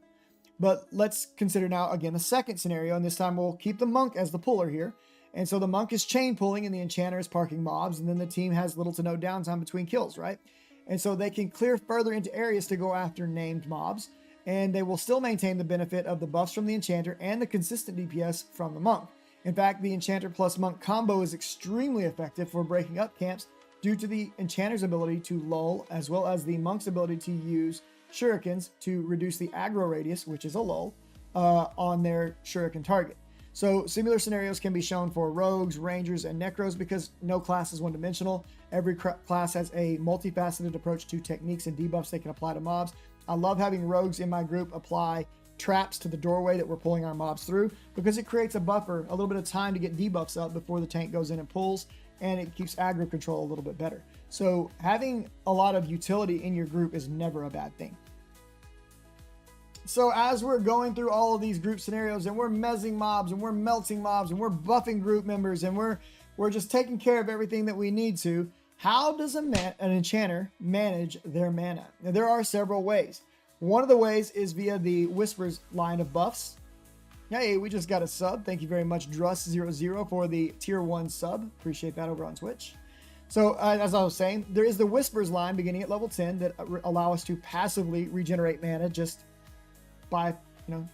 But let's consider now again the second scenario, and this time we'll keep the monk as the puller here. And so the monk is chain pulling and the enchanter is parking mobs, and then the team has little to no downtime between kills, right? And so they can clear further into areas to go after named mobs, and they will still maintain the benefit of the buffs from the enchanter and the consistent DPS from the monk. In fact, the enchanter plus monk combo is extremely effective for breaking up camps due to the enchanter's ability to lull, as well as the monk's ability to use shurikens to reduce the aggro radius, which is a lull, on their shuriken target. So similar scenarios can be shown for rogues, rangers, and necros because no class is one-dimensional. Every class has a multifaceted approach to techniques and debuffs they can apply to mobs. I love having rogues in my group apply traps to the doorway that we're pulling our mobs through because it creates a buffer, a little bit of time to get debuffs up before the tank goes in and pulls, and it keeps aggro control a little bit better. So having a lot of utility in your group is never a bad thing. So as we're going through all of these group scenarios and we're mezzing mobs and we're melting mobs and we're buffing group members and we're just taking care of everything that we need to, how does an enchanter manage their mana? Now, there are several ways. One of the ways is via the Whispers line of buffs. Hey, we just got a sub. Thank you very much, Druss00 for the tier 1 sub. Appreciate that over on Twitch. So as I was saying, there is the Whispers line beginning at level 10 that allow us to passively regenerate mana just by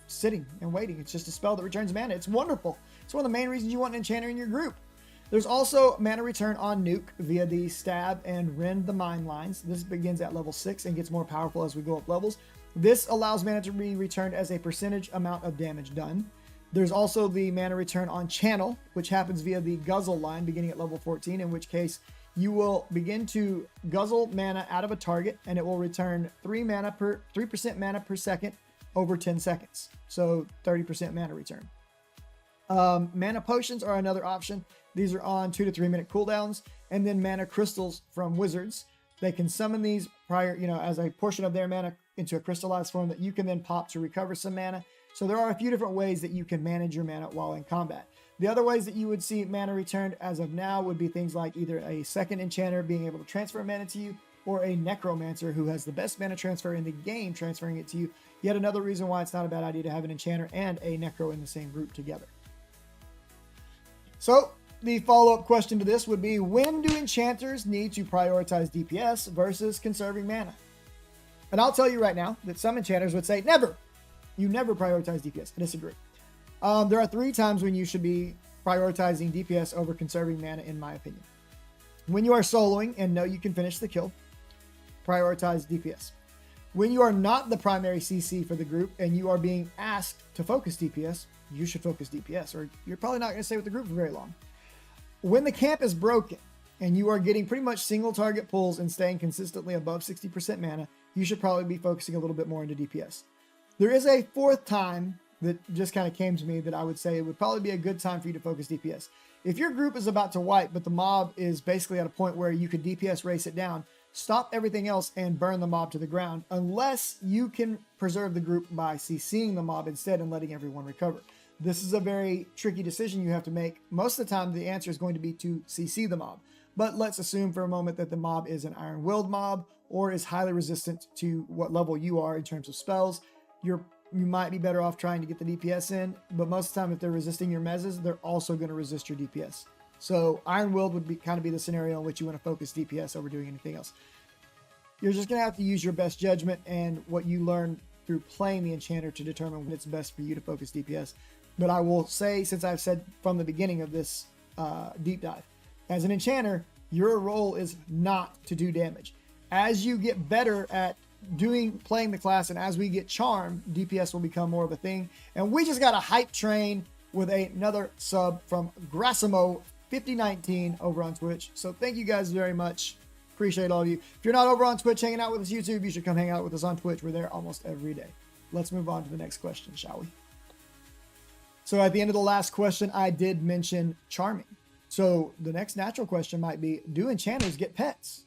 sitting and waiting. It's just a spell that returns mana. It's wonderful. It's one of the main reasons you want an enchanter in your group. There's also mana return on Nuke via the Stab and Rend the Mind lines. This begins at level 6 and gets more powerful as we go up levels. This allows mana to be returned as a percentage amount of damage done. There's also the mana return on Channel, which happens via the Guzzle line beginning at level 14, in which case you will begin to guzzle mana out of a target and it will return 3% mana per second over 10 seconds. So 30% mana return. Mana potions are another option. These are on 2 to 3 minute cooldowns, and then mana crystals from wizards. They can summon these prior, as a portion of their mana into a crystallized form that you can then pop to recover some mana. So there are a few different ways that you can manage your mana while in combat. The other ways that you would see mana returned as of now would be things like either a second enchanter being able to transfer mana to you, or a necromancer who has the best mana transfer in the game transferring it to you. Yet another reason why it's not a bad idea to have an enchanter and a necro in the same group together. So the follow-up question to this would be, when do enchanters need to prioritize DPS versus conserving mana? And I'll tell you right now that some enchanters would say, never. You never prioritize DPS. I disagree. There are 3 times when you should be prioritizing DPS over conserving mana, in my opinion. When you are soloing and know you can finish the kill, prioritize DPS. When you are not the primary CC for the group and you are being asked to focus DPS, you should focus DPS, or you're probably not going to stay with the group for very long. When the camp is broken and you are getting pretty much single target pulls and staying consistently above 60% mana, you should probably be focusing a little bit more into DPS. There is a 4th time that just kind of came to me that I would say it would probably be a good time for you to focus DPS. If your group is about to wipe, but the mob is basically at a point where you could DPS race it down, stop everything else and burn the mob to the ground, unless you can preserve the group by CCing the mob instead and letting everyone recover. This is a very tricky decision you have to make. Most of the time, the answer is going to be to CC the mob. But let's assume for a moment that the mob is an iron-willed mob or is highly resistant to what level you are in terms of spells. You might be better off trying to get the DPS in, but most of the time, if they're resisting your mezzes, they're also going to resist your DPS. So iron-willed would be the scenario in which you want to focus DPS over doing anything else. You're just going to have to use your best judgment and what you learn through playing the Enchanter to determine when it's best for you to focus DPS. But I will say, since I've said from the beginning of this deep dive, as an Enchanter, your role is not to do damage. As you get better at playing the class, and as we get charm, DPS will become more of a thing. And we just got a hype train with another sub from Grassimo 5019 over on Twitch. So thank you guys very much. Appreciate all of you. If you're not over on Twitch hanging out with us YouTube, you should come hang out with us on Twitch. We're there almost every day. Let's move on to the next question, shall we? So at the end of the last question, I did mention charming. So the next natural question might be, do enchanters get pets?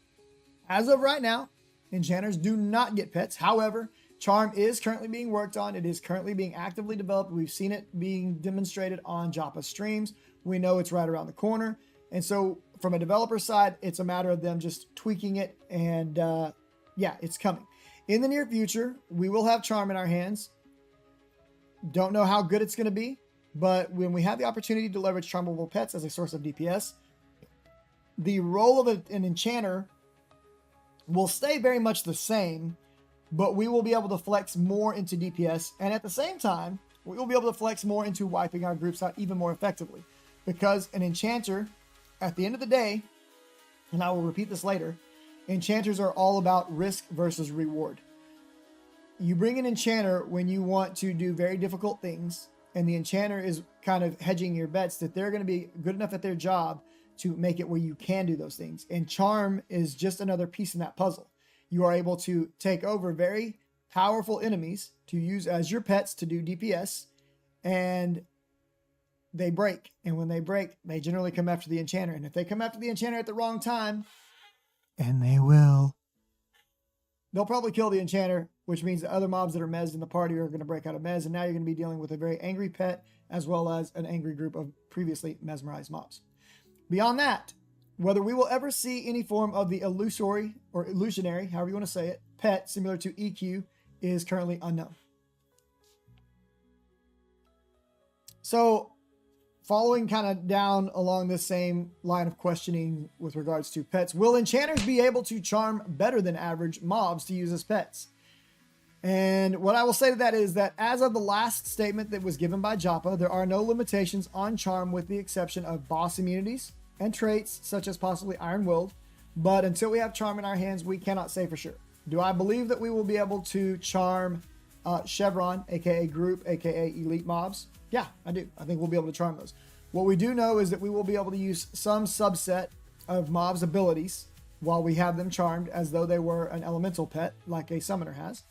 As of right now, enchanters do not get pets. However, charm is currently being worked on. It is currently being actively developed. We've seen it being demonstrated on Joppa streams. We know it's right around the corner. And so from a developer side, it's a matter of them just tweaking it. And yeah, it's coming. In the near future, we will have charm in our hands. Don't know how good it's going to be. But when we have the opportunity to leverage charmable pets as a source of DPS, the role of an enchanter will stay very much the same, but we will be able to flex more into DPS. And at the same time, we will be able to flex more into wiping our groups out even more effectively. Because an enchanter, at the end of the day, and I will repeat this later, enchanters are all about risk versus reward. You bring an enchanter when you want to do very difficult things, and the enchanter is kind of hedging your bets that they're going to be good enough at their job to make it where you can do those things. And charm is just another piece in that puzzle. You are able to take over very powerful enemies to use as your pets to do DPS, and they break. And when they break, they generally come after the enchanter. And if they come after the enchanter at the wrong time, and they will, they'll probably kill the enchanter, which means the other mobs that are mezzed in the party are going to break out of mez, and now you're going to be dealing with a very angry pet as well as an angry group of previously mesmerized mobs. Beyond that, whether we will ever see any form of the illusory or illusionary, however you want to say it, pet similar to EQ is currently unknown. So following kind of down along this same line of questioning with regards to pets, will enchanters be able to charm better than average mobs to use as pets? And what I will say to that is that as of the last statement that was given by Joppa, there are no limitations on charm with the exception of boss immunities and traits such as possibly Iron Willed. But until we have charm in our hands, we cannot say for sure. Do I believe that we will be able to charm Chevron, aka group, aka elite mobs? Yeah, I do. I think we'll be able to charm those. What we do know is that we will be able to use some subset of mobs' abilities while we have them charmed as though they were an elemental pet like a summoner has.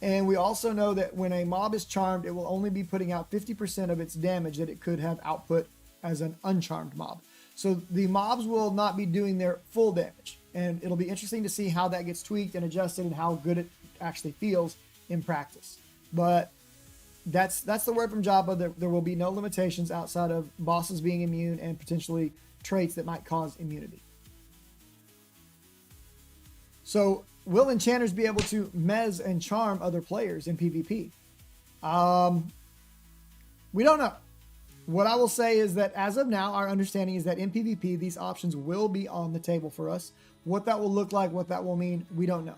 And we also know that when a mob is charmed, it will only be putting out 50% of its damage that it could have output as an uncharmed mob. So the mobs will not be doing their full damage. And it'll be interesting to see how that gets tweaked and adjusted and how good it actually feels in practice. But that's the word from Joppa. There will be no limitations outside of bosses being immune and potentially traits that might cause immunity. So will enchanters be able to mez and charm other players in PvP? We don't know. What I will say is that as of now, our understanding is that in PvP, these options will be on the table for us. What that will look like, what that will mean, we don't know.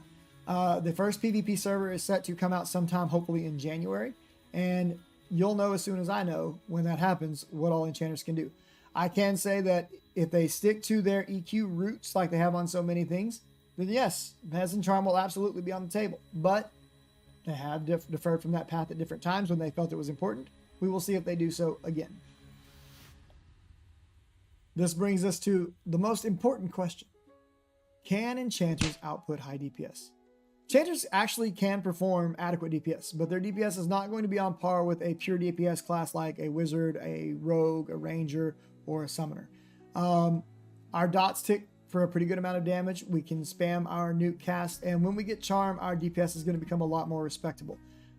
The first PvP server is set to come out sometime, hopefully in January. And you'll know as soon as I know when that happens, what all enchanters can do. I can say that if they stick to their EQ roots like they have on so many things, then yes, Mez and Charm will absolutely be on the table. But they have deferred from that path at different times when they felt it was important. We will see if they do so again. This brings us to the most important question. Can enchanters output high DPS? Enchanters actually can perform adequate DPS, but their DPS is not going to be on par with a pure DPS class like a wizard, a rogue, a ranger, or a summoner. Our dots tick for a pretty good amount of damage. We can spam our nuke cast, and when we get charm, our DPS is going to become a lot more respectable.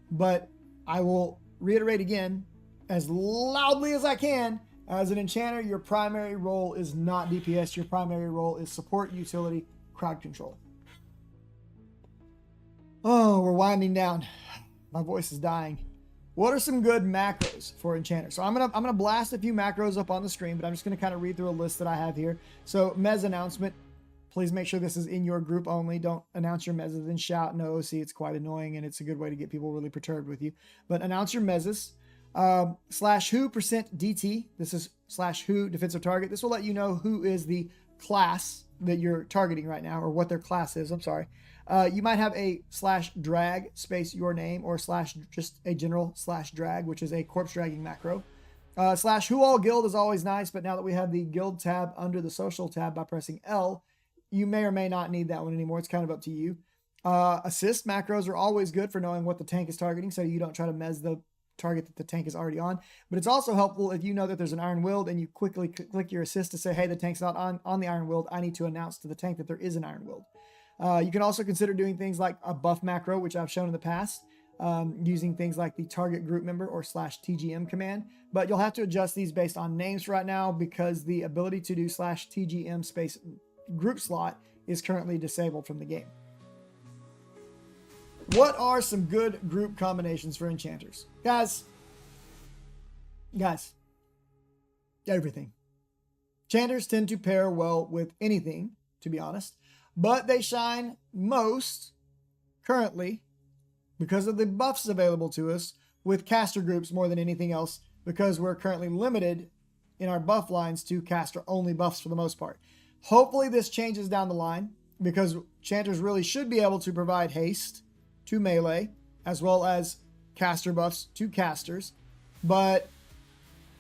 But I will reiterate again, as loudly as I can, as an enchanter, your primary role is not DPS. Your primary role is support, utility, crowd control. Oh, we're winding down. My voice is dying. What are some good macros for enchanters? So I'm gonna blast a few macros up on the screen, but I'm just gonna kind of read through a list that I have here. So Mez announcement. Please make sure this is in your group only. Don't announce your mezzes and shout no OC. It's quite annoying, and it's a good way to get people really perturbed with you. But announce your mezzes. /who %DT. This is /who defensive target. This will let you know who is the class that you're targeting right now, or what their class is, I'm sorry, you might have a /drag space your name, or / just a general /drag, which is a corpse dragging macro. / who all guild is always nice, but now that we have the guild tab under the social tab by pressing L, you may or may not need that one anymore. It's kind of up to you. Assist macros are always good for knowing what the tank is targeting, so you don't try to mez the target that the tank is already on. But it's also helpful if you know that there's an iron wield and you quickly click your assist to say, hey, the tank's not on the iron wield. I need to announce to the tank that there is an iron wield. You can also consider doing things like a buff macro, which I've shown in the past, using things like the target group member or /TGM command. But you'll have to adjust these based on names right now, because the ability to do /TGM space group slot is currently disabled from the game. What are some good group combinations for enchanters? Guys, everything. Enchanters tend to pair well with anything, to be honest, but they shine most currently, because of the buffs available to us, with caster groups more than anything else, because we're currently limited in our buff lines to caster only buffs for the most part. Hopefully this changes down the line, because enchanters really should be able to provide haste to melee, as well as caster buffs to casters. But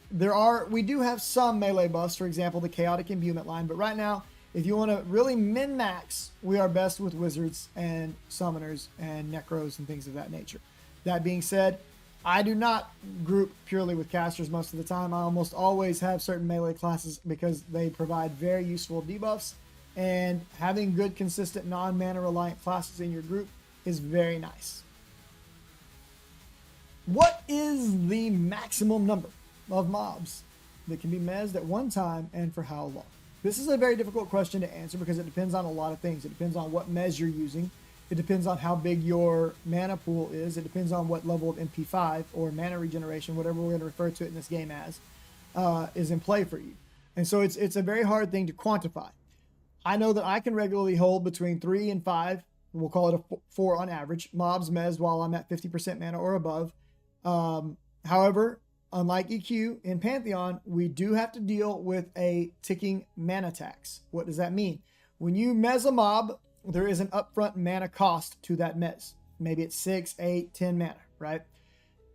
we do have some melee buffs, for example, the chaotic imbuement line. But right now, if you want to really min-max, we are best with wizards and summoners and necros and things of that nature. That being said, I do not group purely with casters most of the time. I almost always have certain melee classes because they provide very useful debuffs, and having good, consistent, non-mana reliant classes in your group is very nice. What is the maximum number of mobs that can be mezzed at one time, and for how long? This is a very difficult question to answer because it depends on a lot of things. It depends on what mez you're using. It depends on how big your mana pool is. It depends on what level of MP5 or mana regeneration, whatever we're going to refer to it in this game as, is in play for you. And so it's a very hard thing to quantify. I know that I can regularly hold between 3 and 5, we'll call it a 4 on average, mobs mezzed while I'm at 50% mana or above. However, unlike EQ, in Pantheon, we do have to deal with a ticking mana tax. What does that mean? When you mez a mob, there is an upfront mana cost to that mez. Maybe it's 6, 8, 10 mana, right?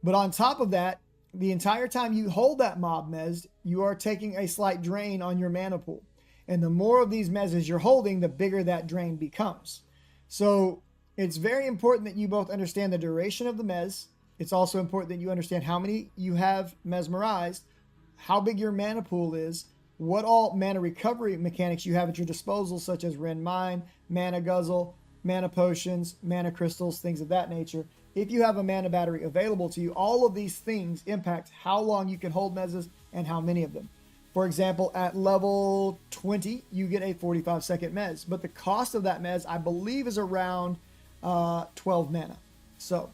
But on top of that, the entire time you hold that mob mezzed, you are taking a slight drain on your mana pool. And the more of these mezzes you're holding, the bigger that drain becomes. So it's very important that you both understand the duration of the mez. It's also important that you understand how many you have mesmerized, how big your mana pool is, what all mana recovery mechanics you have at your disposal, such as Ren Mine, Mana Guzzle, Mana Potions, Mana Crystals, things of that nature. If you have a mana battery available to you, all of these things impact how long you can hold mezzes and how many of them. For example, at level 20, you get a 45-second mez, but the cost of that mez, I believe, is around 12 mana. So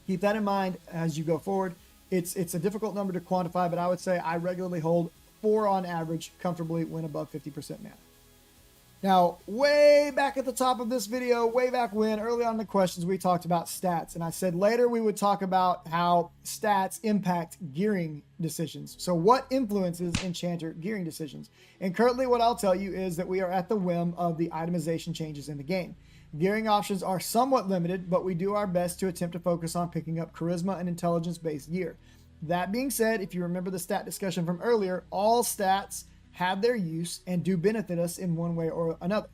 keep that in mind as you go forward. It's a difficult number to quantify, but I would say I regularly hold 4 on average comfortably when above 50% mana. Now, way back at the top of this video, way back when, early on in the questions, we talked about stats. And I said later we would talk about how stats impact gearing decisions. So what influences enchanter gearing decisions? And currently what I'll tell you is that we are at the whim of the itemization changes in the game. Gearing options are somewhat limited, but we do our best to attempt to focus on picking up charisma and intelligence-based gear. That being said, if you remember the stat discussion from earlier, all stats have their use and do benefit us in one way or another.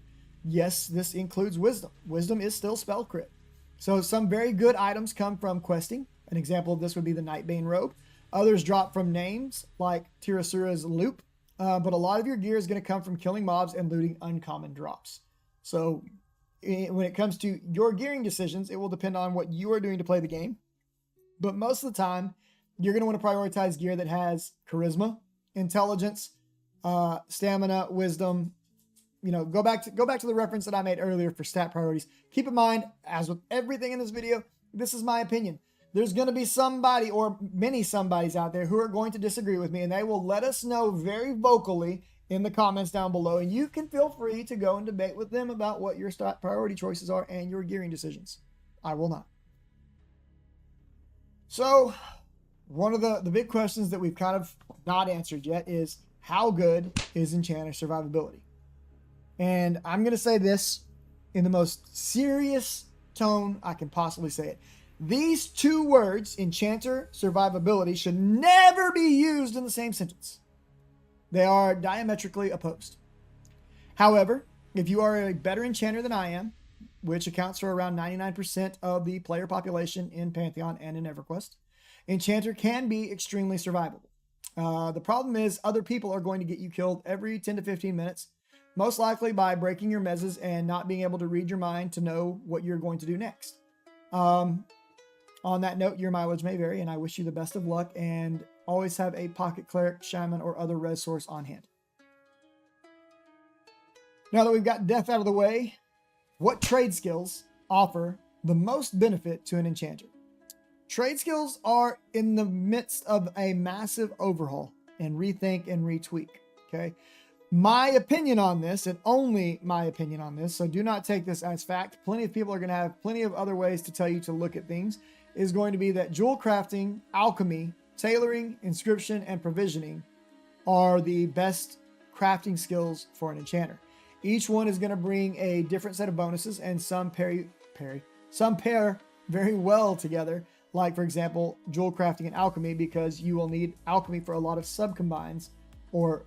Yes, this includes wisdom. Wisdom is still spell crit. So some very good items come from questing. An example of this would be the Nightbane robe. Others drop from names like Tirasura's loop. But a lot of your gear is going to come from killing mobs and looting uncommon drops. So when it comes to your gearing decisions, it will depend on what you are doing to play the game. But most of the time, you're going to want to prioritize gear that has charisma, intelligence, stamina, wisdom. Go back to the reference that I made earlier for stat priorities. Keep in mind, as with everything in this video, this is my opinion. There's going to be somebody or many somebodies out there who are going to disagree with me, and they will let us know very vocally in the comments down below. And you can feel free to go and debate with them about what your stat priority choices are and your gearing decisions. I will not. So one of the big questions that we've kind of not answered yet is, how good is Enchanter survivability? And I'm going to say this in the most serious tone I can possibly say it. These two words, Enchanter, survivability, should never be used in the same sentence. They are diametrically opposed. However, if you are a better enchanter than I am, which accounts for around 99% of the player population in Pantheon and in EverQuest, Enchanter can be extremely survivable. The problem is other people are going to get you killed every 10 to 15 minutes, most likely by breaking your mezzes and not being able to read your mind to know what you're going to do next. On that note, your mileage may vary, and I wish you the best of luck, and always have a pocket cleric, shaman, or other res source on hand. Now that we've got death out of the way, what trade skills offer the most benefit to an enchanter? Trade skills are in the midst of a massive overhaul and rethink and retweak, okay? My opinion on this, and only my opinion on this, so do not take this as fact. Plenty of people are going to have plenty of other ways to tell you to look at things, is going to be that jewel crafting, alchemy, tailoring, inscription, and provisioning are the best crafting skills for an enchanter. Each one is going to bring a different set of bonuses, and some pair very well together. Like, for example, jewel crafting and alchemy, because you will need alchemy for a lot of sub-combines or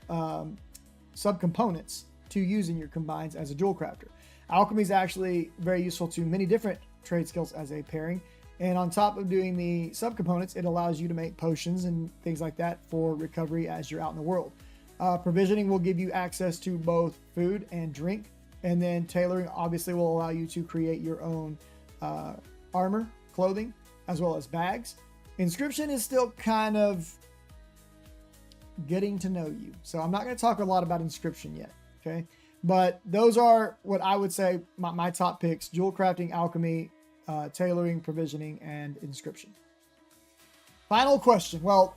subcomponents to use in your combines as a jewel crafter. Alchemy is actually very useful to many different trade skills as a pairing. And on top of doing the subcomponents, it allows you to make potions and things like that for recovery as you're out in the world. Provisioning will give you access to both food and drink. And then tailoring obviously will allow you to create your own armor, clothing, as well as bags. Inscription is still kind of getting to know you. So I'm not going to talk a lot about inscription yet, okay? But those are what I would say my top picks: jewel crafting, alchemy, tailoring, provisioning, and inscription. Final question. Well,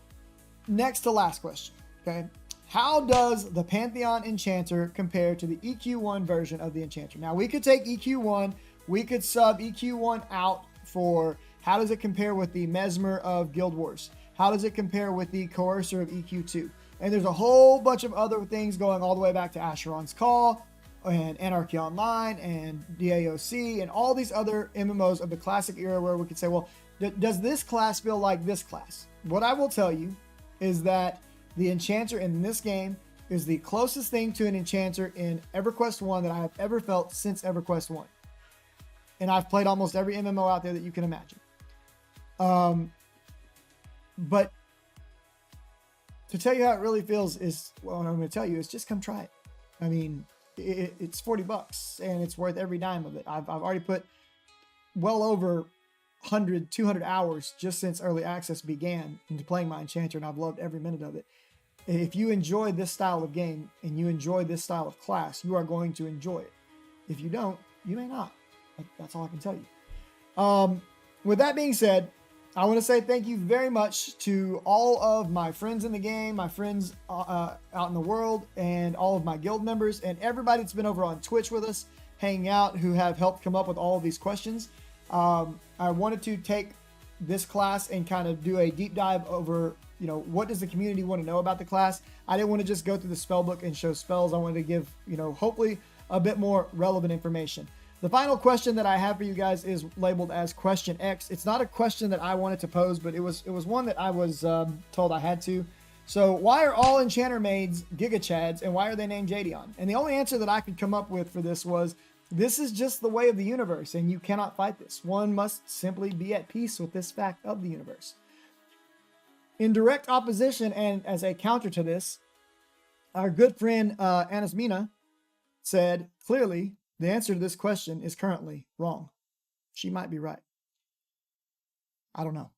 next to last question, okay? How does the Pantheon Enchanter compare to the EQ1 version of the Enchanter? Now, we could take EQ1, we could sub EQ1 out for how does it compare with the Mesmer of Guild Wars? How does it compare with the Coercer of EQ2? And there's a whole bunch of other things going all the way back to Asheron's Call and Anarchy Online and DAOC and all these other MMOs of the classic era where we could say, well, does this class feel like this class? What I will tell you is that the Enchanter in this game is the closest thing to an Enchanter in EverQuest 1 that I have ever felt since EverQuest 1. And I've played almost every MMO out there that you can imagine. But to tell you how it really feels is, well, what I'm going to tell you is just come try it. I mean, it's $40 and it's worth every dime of it. I've already put well over 100, 200 hours just since early access began into playing my Enchanter, and I've loved every minute of it. If you enjoy this style of game and you enjoy this style of class, you are going to enjoy it. If you don't, you may not. That's all I can tell you. With that being said, I want to say thank you very much to all of my friends in the game, my friends out in the world, and all of my guild members, and everybody that's been over on Twitch with us, hanging out, who have helped come up with all of these questions. I wanted to take this class and kind of do a deep dive over, what does the community want to know about the class? I didn't want to just go through the spell book and show spells. I wanted to give, hopefully a bit more relevant information. The final question that I have for you guys is labeled as question X. It's not a question that I wanted to pose, but it was one that I was told I had to. So why are all Enchanter maids Giga Chads, and why are they named Jadion? And the only answer that I could come up with for this was, this is just the way of the universe, and you cannot fight this. One must simply be at peace with this fact of the universe. In direct opposition and as a counter to this, our good friend Anasmina said, clearly, the answer to this question is currently wrong. She might be right. I don't know.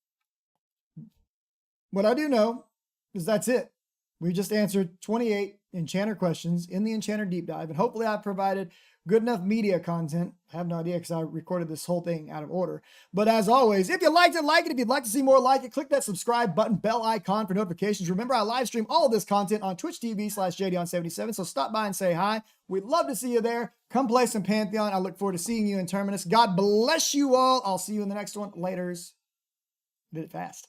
What I do know is that's it. We just answered 28 Enchanter questions in the Enchanter Deep Dive, and hopefully I've provided good enough media content. I have no idea because I recorded this whole thing out of order. But as always, if you liked it, like it. If you'd like to see more like it, click that subscribe button, bell icon for notifications. Remember, I live stream all of this content on Twitch TV/JDon77, so stop by and say hi. We'd love to see you there. Come play some Pantheon. I look forward to seeing you in Terminus. God bless you all. I'll see you in the next one. Laters. Did it fast.